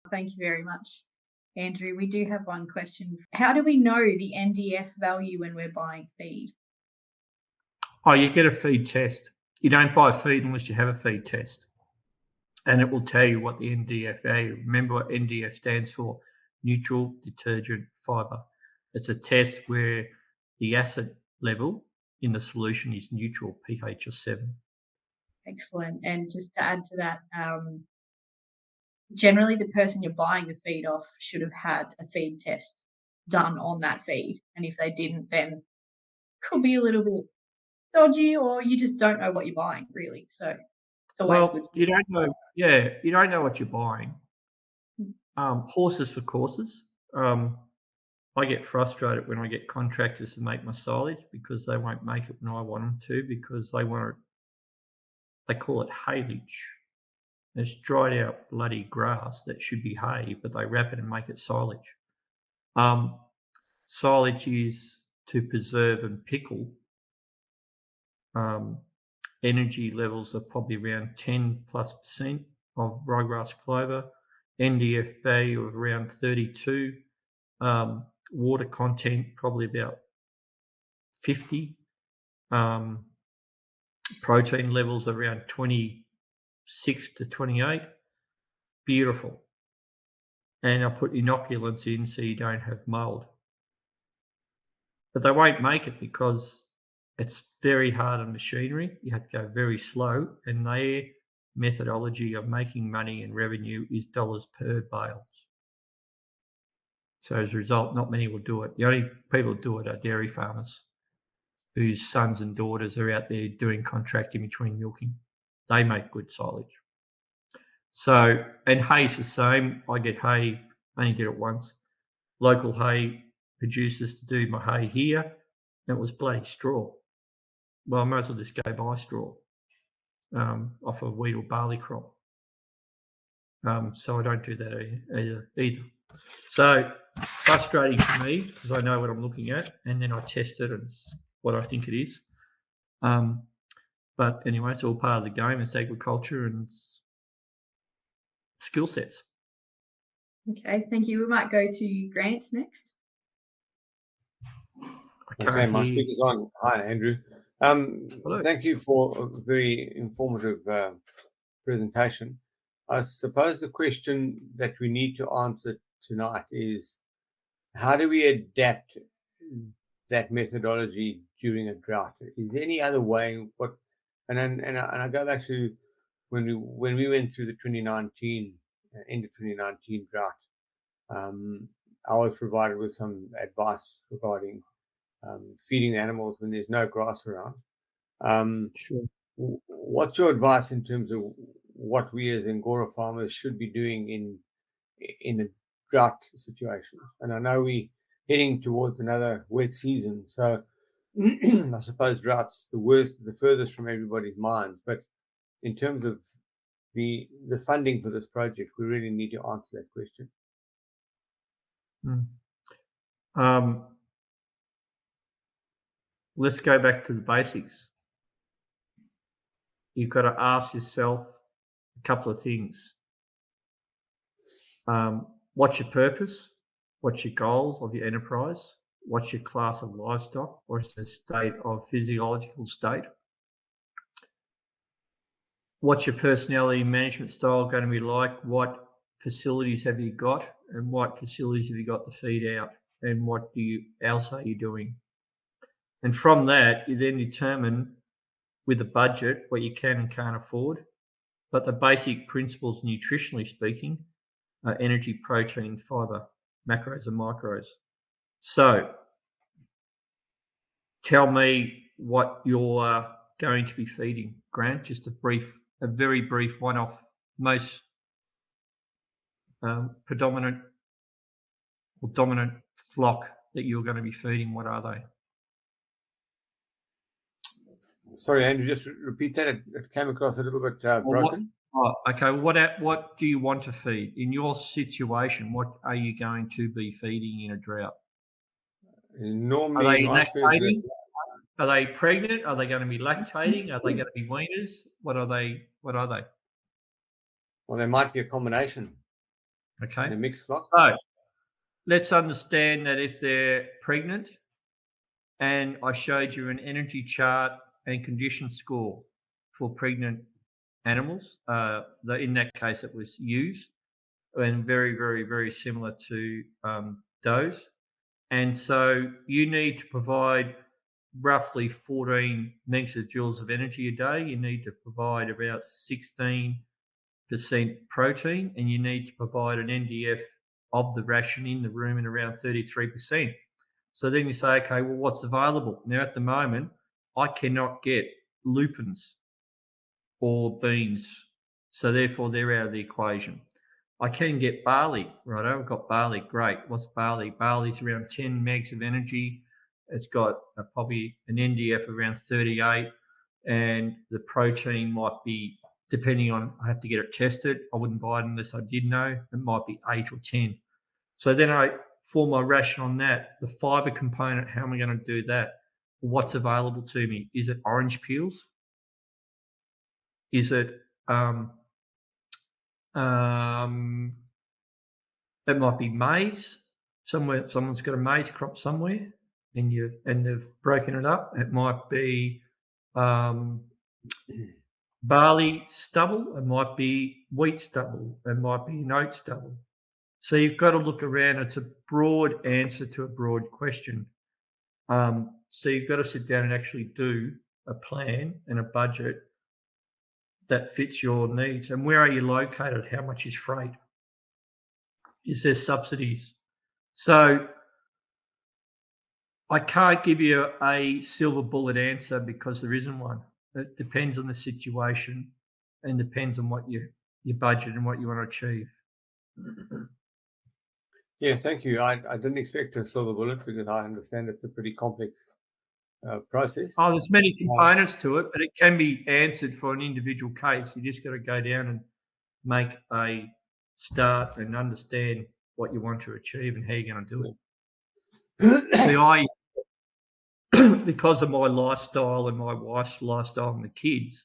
Thank you very much, Andrew. We do have one question. How do we know the NDF value when we're buying feed? Oh, you get a feed test. You don't buy feed unless you have a feed test. And it will tell you what the NDF value. Remember what NDF stands for, neutral detergent fibre. It's a test where the acid level in the solution is neutral, pH of 7. Excellent. And just to add to that, generally the person you're buying the feed off should have had a feed test done on that feed. And if they didn't, then could be a little bit dodgy, or you just don't know what you're buying, really. So it's always good. You don't know. Yeah, you don't know what you're buying. Horses for courses. I get frustrated when I get contractors to make my silage because they won't make it when I want them to, because they call it haylage. It's dried out bloody grass that should be hay, but they wrap it and make it silage. Silage is to preserve and pickle. Energy levels are probably around 10+% of ryegrass clover. NDF value of around 32. Water content probably about 50. Protein levels around 26 to 28. Beautiful. And I put inoculants in so you don't have mold. But they won't make it because it's very hard on machinery. You have to go very slow, and their methodology of making money and revenue is dollars per bales. So as a result, not many will do it. The only people who do it are dairy farmers whose sons and daughters are out there doing contracting between milking. They make good silage. So, and hay's the same. I get hay, I only did it once. Local hay producers to do my hay here, and it was bloody straw. Well, I might as well just go buy straw off a wheat or barley crop. So I don't do that either. So frustrating for me because I know what I'm looking at, and then I test it and it's what I think it is. But anyway, it's all part of the game. It's agriculture and it's skill sets. Okay, thank you. We might go to Grant next. Okay, my speaker's on. Hi, Andrew. Hello. Thank you for a very informative presentation. I suppose the question that we need to answer tonight is, how do we adapt that methodology during a drought? Is there any other way? And I go back to when we went through the 2019 end of 2019 drought. I was provided with some advice regarding feeding the animals when there's no grass around. Sure. What's your advice in terms of what we as Angora farmers should be doing in a drought situation? And I know we're heading towards another wet season, so I suppose drought's the furthest from everybody's minds. But in terms of the funding for this project, we really need to answer that question. Let's go back to the basics. You've got to ask yourself a couple of things. What's your purpose? What's your goals of your enterprise? What's your class of livestock? Or is the state of physiological state? What's your personality management style going to be like? What facilities have you got? And what facilities have you got to feed out? And what else are you doing? And from that, you then determine with a budget what you can and can't afford. But the basic principles, nutritionally speaking, are energy, protein, fibre, macros and micros. So tell me what you're going to be feeding, Grant. Just a very brief one-off, most predominant or dominant flock that you're going to be feeding. What are they? Sorry, Andrew, just repeat that. It came across a little bit broken. Okay. What do you want to feed? In your situation, what are you going to be feeding in a drought? Normally, are they lactating? Are they pregnant? Are they going to be lactating? Are they going to be weaners? What are they? Well, there might be a combination. Okay. In a mixed flock. So let's understand that if they're pregnant, and I showed you an energy chart and condition score for pregnant animals. In that case, it was ewes, and very, very, very similar to does. And so you need to provide roughly 14 megajoules of energy a day. You need to provide about 16% protein, and you need to provide an NDF of the ration in the rumen around 33%. So then you say, okay, well, what's available? Now, at the moment, I cannot get lupins or beans. So therefore, they're out of the equation. I can get barley, right? I've got barley. Great. What's barley? Barley's around 10 megs of energy. It's got probably an NDF around 38, and the protein might be, depending on, I have to get it tested. I wouldn't buy it unless I did know. It might be 8 or 10. So then I form my ration on that. The fibre component, how am I going to do that? What's available to me? Is it orange peels? Is it it might be maize. Someone's got a maize crop somewhere, and they've broken it up. It might be barley stubble. It might be wheat stubble. It might be an oat stubble. So you've got to look around. It's a broad answer to a broad question. So you've got to sit down and actually do a plan and a budget that fits your needs. And where are you located? How much is freight? Is there subsidies? So I can't give you a silver bullet answer because there isn't one. It depends on the situation and depends on what your budget and what you want to achieve. Yeah, thank you. I didn't expect a silver bullet because I understand it's a pretty complex process. Oh, there's many components to it, but it can be answered for an individual case. You just got to go down and make a start and understand what you want to achieve and how you're going to do it. See, because of my lifestyle and my wife's lifestyle and the kids,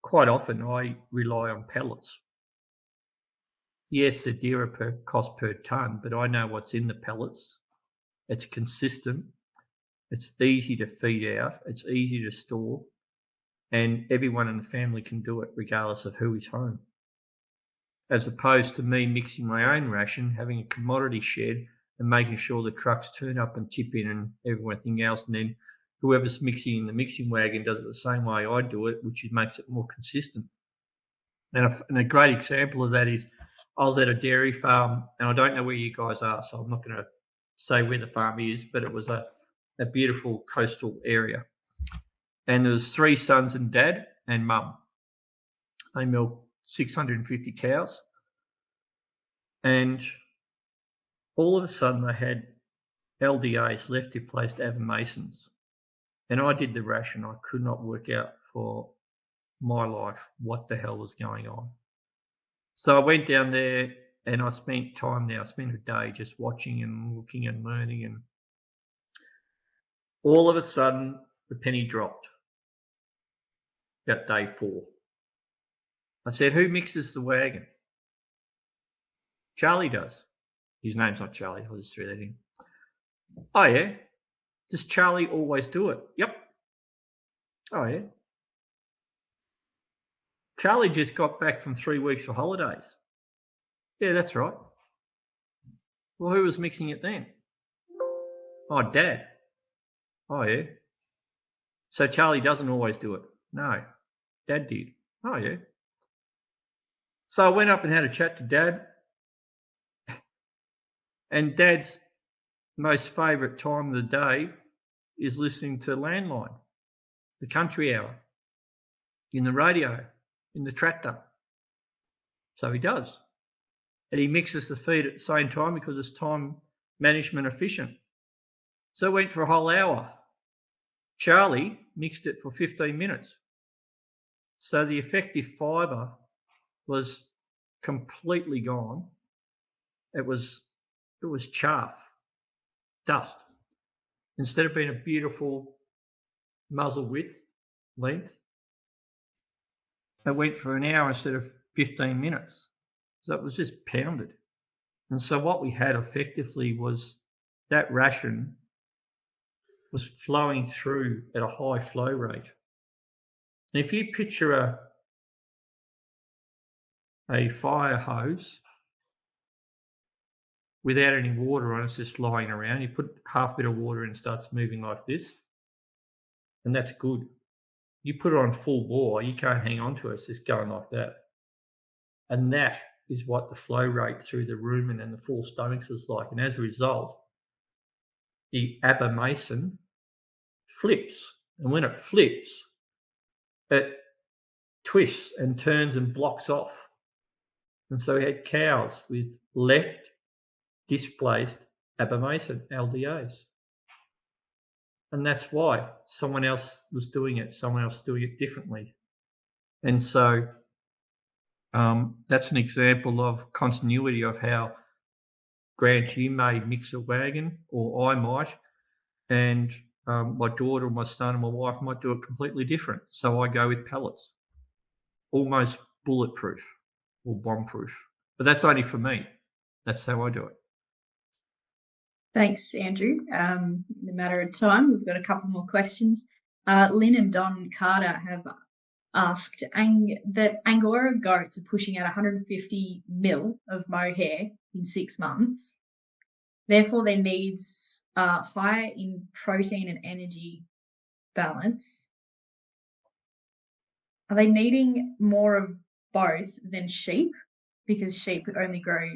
quite often I rely on pellets. Yes, they're dearer per cost per tonne, but I know what's in the pellets. It's consistent. It's easy to feed out. It's easy to store. And everyone in the family can do it regardless of who is home. As opposed to me mixing my own ration, having a commodity shed and making sure the trucks turn up and tip in and everything else. And then whoever's mixing in the mixing wagon does it the same way I do it, which makes it more consistent. And a great example of that is I was at a dairy farm, and I don't know where you guys are, so I'm not going to say where the farm is, but it was a beautiful coastal area. And there was 3 sons and dad and mum. They milked 650 cows. And all of a sudden they had LDAs, left displaced abomasons. And I did the ration. I could not work out for my life what the hell was going on. So I went down there and I spent time there. I spent a day just watching and looking and learning. And all of a sudden the penny dropped about day 4. I said, who mixes the wagon? Charlie does. His name's not Charlie. I'll just throw that in. Oh, yeah? Does Charlie always do it? Yep. Oh, yeah? Charlie just got back from 3 weeks for holidays. Yeah, that's right. Well, who was mixing it then? Oh, Dad. Oh, yeah? So Charlie doesn't always do it? No. Dad did. Oh, yeah? So I went up and had a chat to Dad. And Dad's most favourite time of the day is listening to Landline, the country hour, in the radio, in the tractor. So he does. And he mixes the feed at the same time because it's time management efficient. So it went for a whole hour. Charlie mixed it for 15 minutes. So the effective fibre was completely gone. It was chaff, dust. Instead of being a beautiful muzzle width, length, it went for an hour instead of 15 minutes. So it was just pounded. And so what we had effectively was that ration was flowing through at a high flow rate. And if you picture a fire hose without any water on it, it's just lying around, you put half a bit of water in, it starts moving like this, and that's good. You put it on full bore, you can't hang on to it, it's just going like that. And that is what the flow rate through the rumen and the 4 stomachs was like. And as a result, the abomason flips. And when it flips, it twists and turns and blocks off. And so we had cows with left displaced abomason, LDAs. And that's why someone else was doing it, someone else doing it differently. And so that's an example of continuity of how, Grant, you may mix a wagon, or I might, and my daughter, my son, and my wife might do it completely different. So I go with pellets, almost bulletproof or bomb-proof. But that's only for me. That's how I do it. Thanks, Andrew. In a matter of time, we've got a couple more questions. Lynn and Don Carter have asked that Angora goats are pushing out 150 mil of mohair in 6 months. Therefore, their needs are higher in protein and energy balance. Are they needing more of both than sheep? Because sheep only grow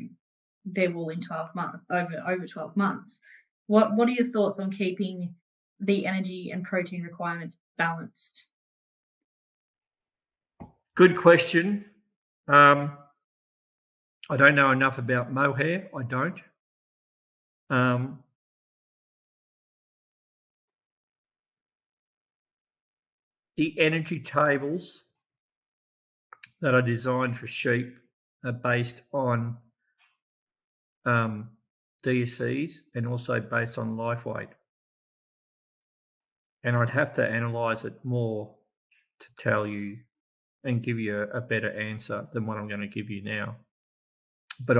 their wool in 12 months, over 12 months. What are your thoughts on keeping the energy and protein requirements balanced? Good question. I don't know enough about mohair. I don't. The energy tables that are designed for sheep are based on DSCs and also based on life weight. And I'd have to analyse it more to tell you and give you a better answer than what I'm going to give you now. But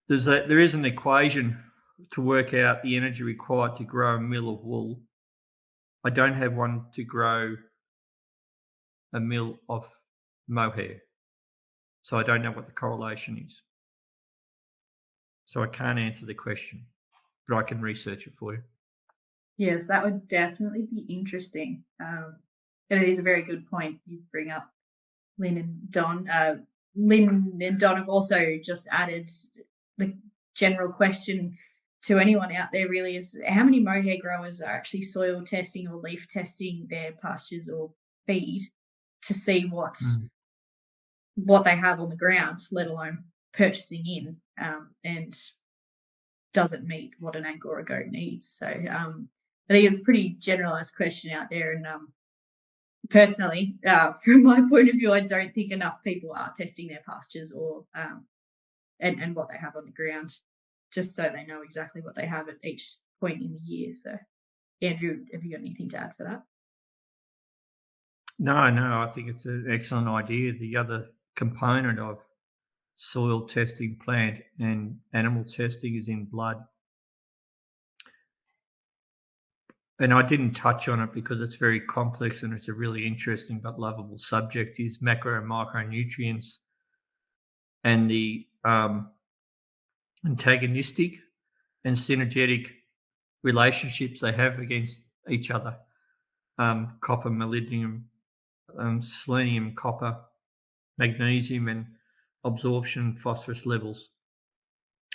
there is an equation to work out the energy required to grow a mill of wool. I don't have one to grow a mill of mohair, so I don't know what the correlation is. So I can't answer the question, but I can research it for you. Yes, that would definitely be interesting. And it is a very good point you bring up, Lynn and Don. Lynn and Don have also just added the general question to anyone out there really is how many mohair growers are actually soil testing or leaf testing their pastures or feed to see what they have on the ground, let alone purchasing in, and doesn't meet what an Angora goat needs. So I think it's a pretty generalized question out there. And personally, from my point of view, I don't think enough people are testing their pastures or and what they have on the ground, just so they know exactly what they have at each point in the year. So, Andrew, have you got anything to add for that? No, I think it's an excellent idea. The other component of soil testing, plant and animal testing is in blood. And I didn't touch on it because it's very complex and it's a really interesting but lovable subject, is macro and micronutrients and the antagonistic and synergetic relationships they have against each other. Copper, molybdenum, selenium, copper, magnesium, and absorption phosphorus levels.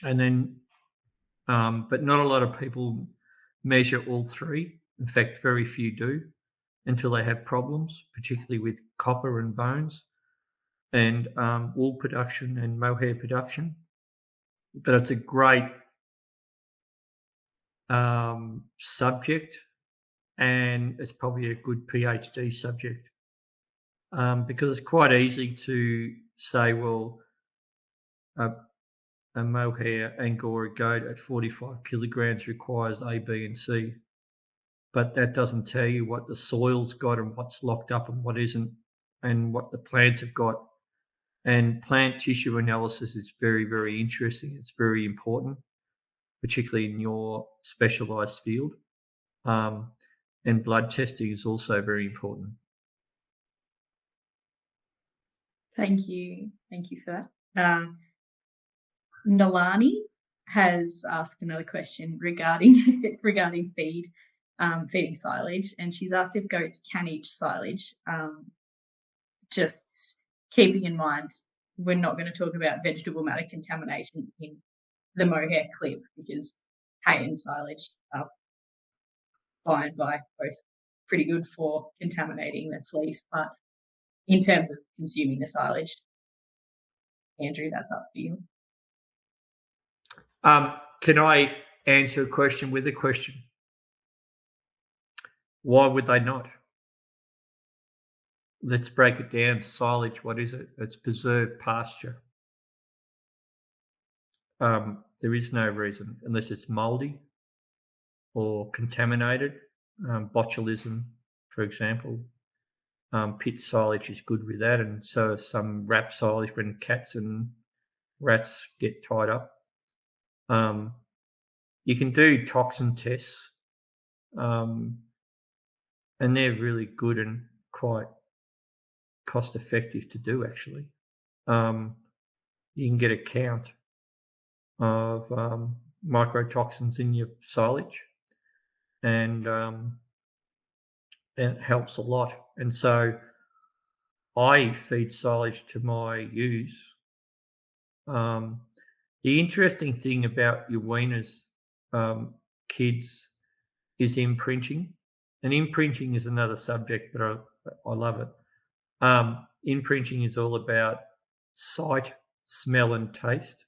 And then, but not a lot of people measure all three. In fact, very few do until they have problems, particularly with copper and bones and wool production and mohair production. But it's a great subject, and it's probably a good PhD subject because it's quite easy to say, well, a mohair Angora goat at 45 kilograms requires A, B, and C. But that doesn't tell you what the soil's got and what's locked up and what isn't, and what the plants have got. And plant tissue analysis is very, very interesting. It's very important, particularly in your specialised field. And blood testing is also very important. Thank you for that. Nalani has asked another question regarding feeding silage, and she's asked if goats can eat silage. Just keeping in mind, we're not going to talk about vegetable matter contamination in the mohair clip because hay and silage are fine by both pretty good for contaminating the fleece, but in terms of consuming the silage, Andrew, that's up to you. Can I answer a question with a question? Why would they not? Let's break it down. Silage, what is it? It's preserved pasture. There is no reason, unless it's mouldy or contaminated. Botulism, for example. Pit silage is good with that, and so some wrap silage when cats and rats get tied up. You can do toxin tests, and they're really good and quite cost effective to do, actually. You can get a count of microtoxins in your silage, and it helps a lot. And so I feed silage to my ewes. The interesting thing about your weaners, kids, is imprinting. And imprinting is another subject, but I love it. Imprinting is all about sight, smell, and taste.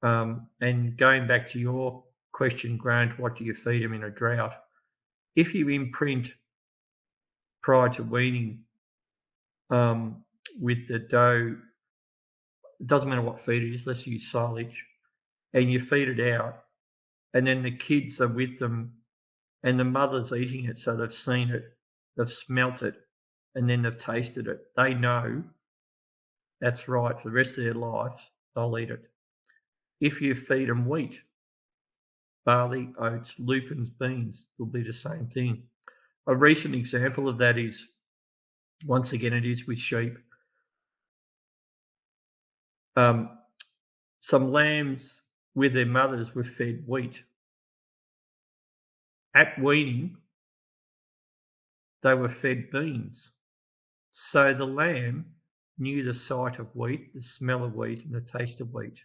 And going back to your question, Grant, what do you feed them in a drought? If you imprint prior to weaning with the doe, it doesn't matter what feed it is, let's use silage, and you feed it out, and then the kids are with them and the mother's eating it, so they've seen it, they've smelt it, and then they've tasted it. They know that's right for the rest of their life, they'll eat it. If you feed them wheat, barley, oats, lupins, beans, it'll be the same thing. A recent example of that is, once again, it is with sheep. Some lambs with their mothers were fed wheat. At weaning, they were fed beans. So the lamb knew the sight of wheat, the smell of wheat, and the taste of wheat.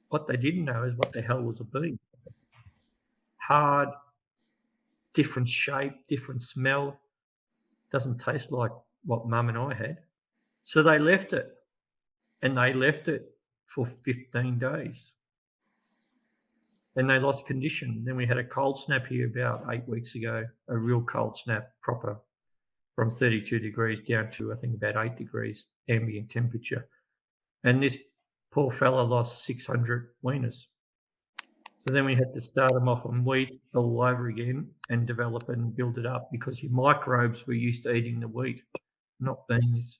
What they didn't know is what the hell was a bean. Hard, different shape, different smell. Doesn't taste like what Mum and I had. So they left it. And they left it for 15 days. And they lost condition. Then we had a cold snap here about 8 weeks ago, a real cold snap, proper, from 32 degrees down to, I think, about 8 degrees ambient temperature. And this poor fella lost 600 weaners. So then we had to start them off on wheat all over again and develop and build it up, because your microbes were used to eating the wheat, not beans,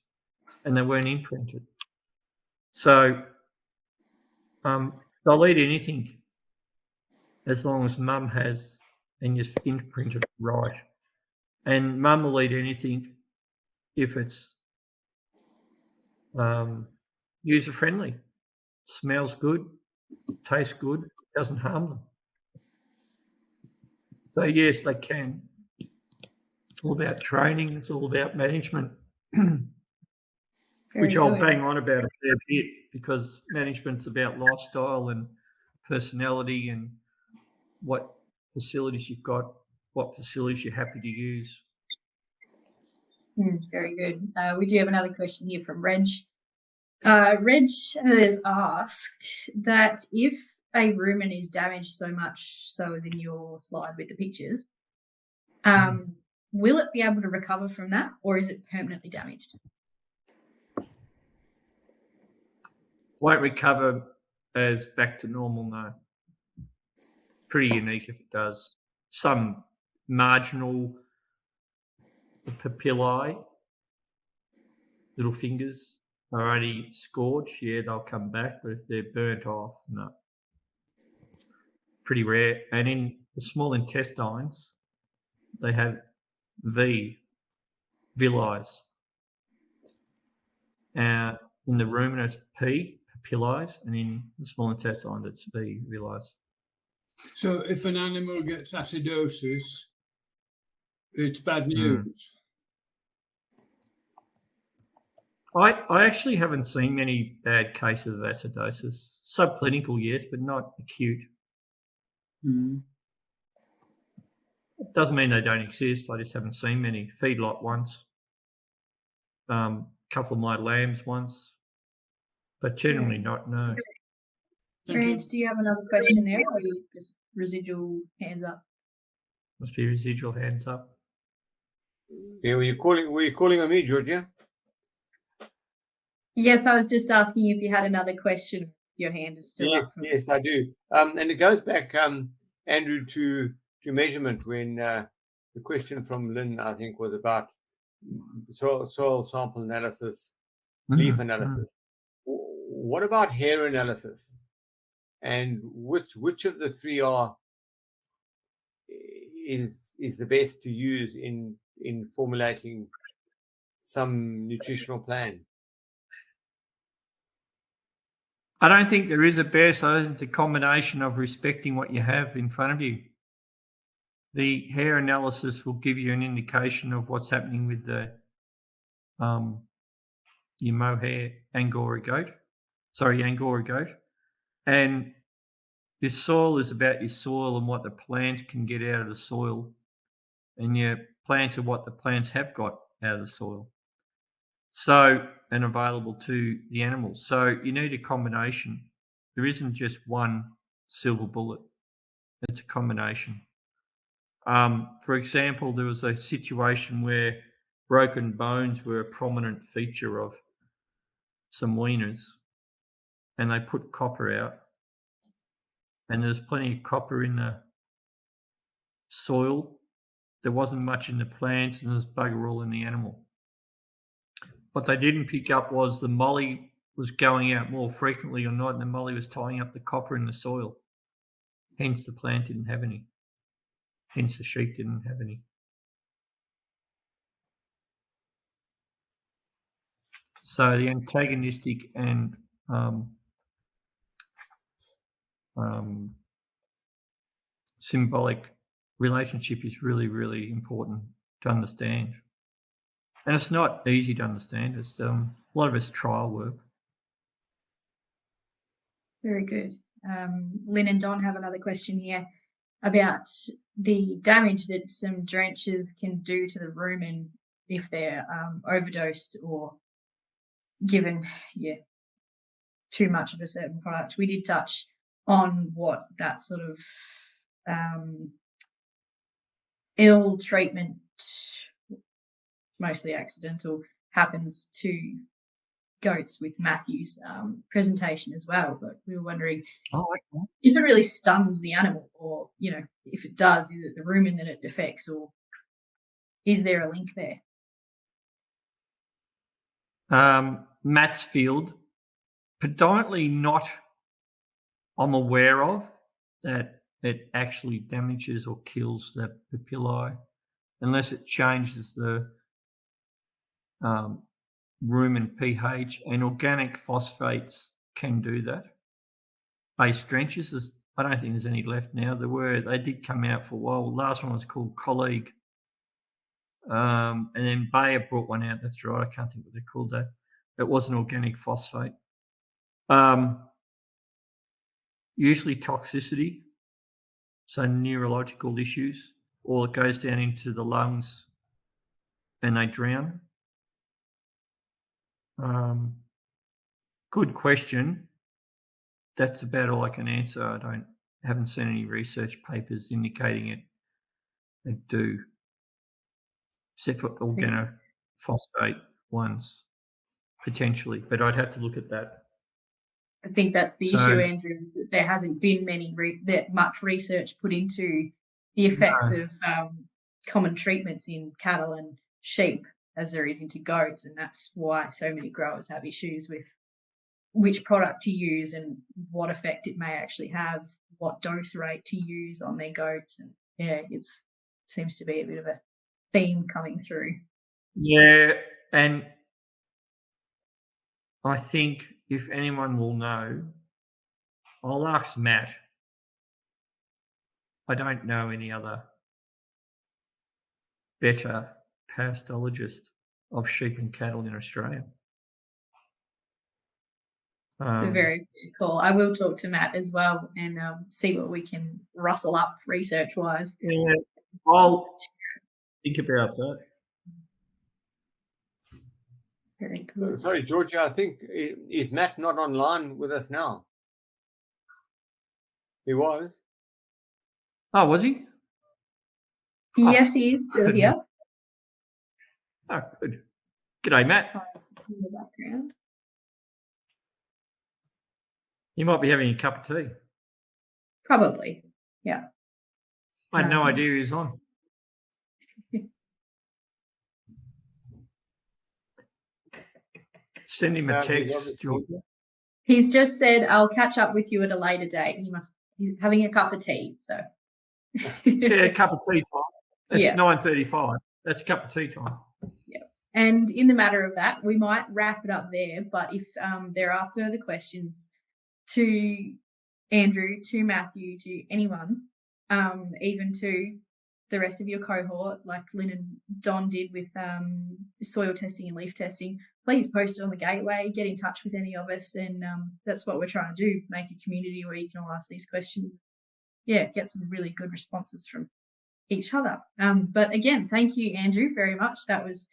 and they weren't imprinted. So they'll eat anything as long as Mum has and you've imprinted right. And Mum will eat anything if it's user-friendly, smells good, tastes good, doesn't harm them. So yes, they can. It's all about training. It's all about management, which I'll bang on about a fair bit, because management's about lifestyle and personality and what facilities you've got, what facilities you're happy to use. Very good. We do have another question here from Reg. Reg has asked that if a rumen is damaged so much, so as in your slide with the pictures, will it be able to recover from that, or is it permanently damaged? Won't recover as back to normal, no. Pretty unique if it does. Some marginal papillae, little fingers, are already scorched, yeah, they'll come back, but if they're burnt off, no. Pretty rare. And in the small intestines, they have villi. In the ruminant, P, papillae, and in the small intestine, it's V, villi. So if an animal gets acidosis, it's bad news. I actually haven't seen many bad cases of acidosis. Subclinical, yes, but not acute. It doesn't mean they don't exist. I just haven't seen many. Feedlot once. Couple of my lambs once. But generally not, no. Grant, do you have another question there, or are you just residual hands up? Must be residual hands up. Yeah, were you calling on me, Georgia? Yes, I was just asking if you had another question. Your hand is still up. Yes, I do. And it goes back, Andrew, to measurement, when the question from Lynn, I think, was about soil sample analysis, leaf analysis. What about hair analysis? And which of the three is the best to use in formulating some nutritional plan? I don't think there is a best. I think it's a combination of respecting what you have in front of you. The hair analysis will give you an indication of what's happening with the your mohair Angora goat. And your soil is about your soil and what the plants can get out of the soil. And your plants are what the plants have got out of the soil. So, and available to the animals. So you need a combination. There isn't just one silver bullet. It's a combination. For example, there was a situation where broken bones were a prominent feature of some weaners, and they put copper out, and there's plenty of copper in the soil. There wasn't much in the plants, and there's bugger all in the animal. What they didn't pick up was the molly was going out more frequently or not, and the molly was tying up the copper in the soil. Hence, the plant didn't have any. Hence, the sheep didn't have any. So the antagonistic and symbolic relationship is really, really important to understand. And it's not easy to understand. It's a lot of it's trial work. Very good. Lynn and Don have another question here about the damage that some drenches can do to the rumen if they're overdosed or given too much of a certain product. We did touch on what that sort of ill treatment, mostly accidental, happens to goats with Matthew's presentation as well. But we were wondering if it really stuns the animal, or if it does, is it the rumen that it affects, or is there a link there? Matt's field, predominantly not, I'm aware of, that it actually damages or kills the papillae, unless it changes the rumen pH, and organic phosphates can do that. Base drenches, I don't think there's any left now. They did come out for a while. The last one was called Colleague. And then Bayer brought one out, that's right, I can't think what they called that. It was an organic phosphate. Usually toxicity, so neurological issues, or it goes down into the lungs and they drown. Good question. That's about all I can answer. I haven't seen any research papers indicating it. They do, except for organophosphate ones, potentially, but I'd have to look at that. I think that's the issue, Andrew, is that there hasn't been much research put into the effects of common treatments in cattle and sheep as there is into goats, and that's why so many growers have issues with which product to use and what effect it may actually have, what dose rate to use on their goats, and it seems to be a bit of a theme coming through. Yeah, and I think if anyone will know, I'll ask Matt. I don't know any other better pastologist of sheep and cattle in Australia. It's a very good call. I will talk to Matt as well and see what we can rustle up research-wise. Yeah, I'll think about that. Very cool. Sorry, Georgia, I think, is Matt not online with us now? He was. Oh, was he? Yes, he is still here. Oh, good. G'day, Matt. In the background. You might be having a cup of tea. Probably, yeah. I had no idea he was on. Send him a text, Georgia. He's just said, I'll catch up with you at a later date. He's having a cup of tea, so. Yeah, a cup of tea time. It's 9:35. That's a cup of tea time. Yeah. And in the matter of that, we might wrap it up there. But if there are further questions to Andrew, to Matthew, to anyone, even to the rest of your cohort, like Lynn and Don did with soil testing and leaf testing, please post it on the gateway, get in touch with any of us, and that's what we're trying to do, make a community where you can all ask these questions. Yeah, get some really good responses from each other. But again, thank you, Andrew, very much. That was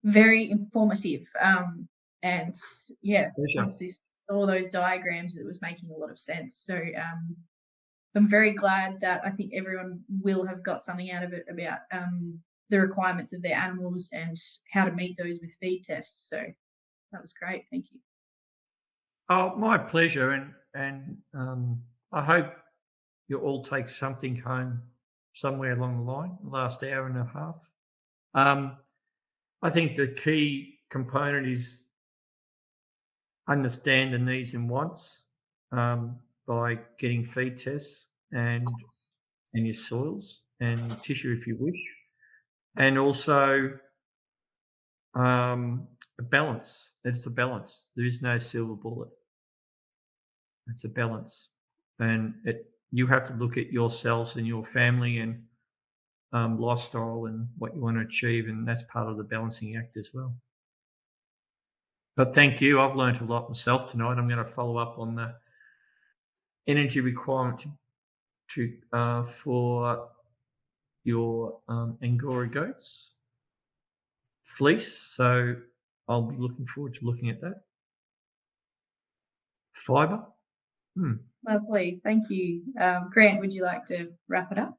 very informative. And yeah, once you saw those diagrams, it was making a lot of sense. So I'm very glad that I think everyone will have got something out of it about the requirements of their animals and how to meet those with feed tests. So that was great. Thank you. Oh, my pleasure. And I hope you all take something home somewhere along the line, the last hour and a half. I think the key component is understand the needs and wants by getting feed tests and your soils and tissue if you wish. And also a balance. It's a balance. There is no silver bullet. It's a balance. And you have to look at yourselves and your family and lifestyle and what you want to achieve, and that's part of the balancing act as well. But thank you. I've learned a lot myself tonight. I'm going to follow up on the energy requirement for your Angora goats fleece. So I'll be looking forward to looking at that. Fibre. Lovely. Thank you. Grant, would you like to wrap it up?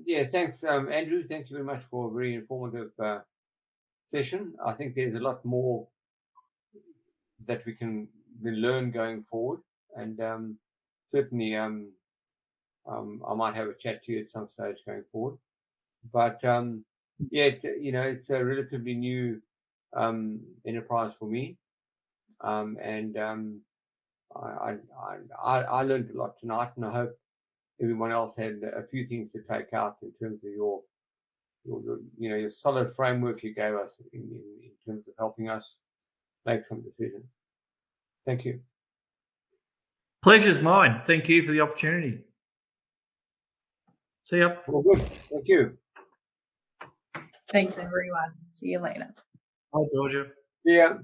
Yeah, thanks, Andrew. Thank you very much for a very informative session. I think there's a lot more that we can learn going forward, and certainly I might have a chat to you at some stage going forward. But yeah, it's a relatively new enterprise for me, and I learned a lot tonight, and I hope everyone else had a few things to take out in terms of your solid framework you gave us in terms of helping us make some decisions. Thank you. Pleasure's mine. Thank you for the opportunity. See ya. Well, good. Thank you. Thanks, everyone. See you later. Bye, Georgia. Yeah.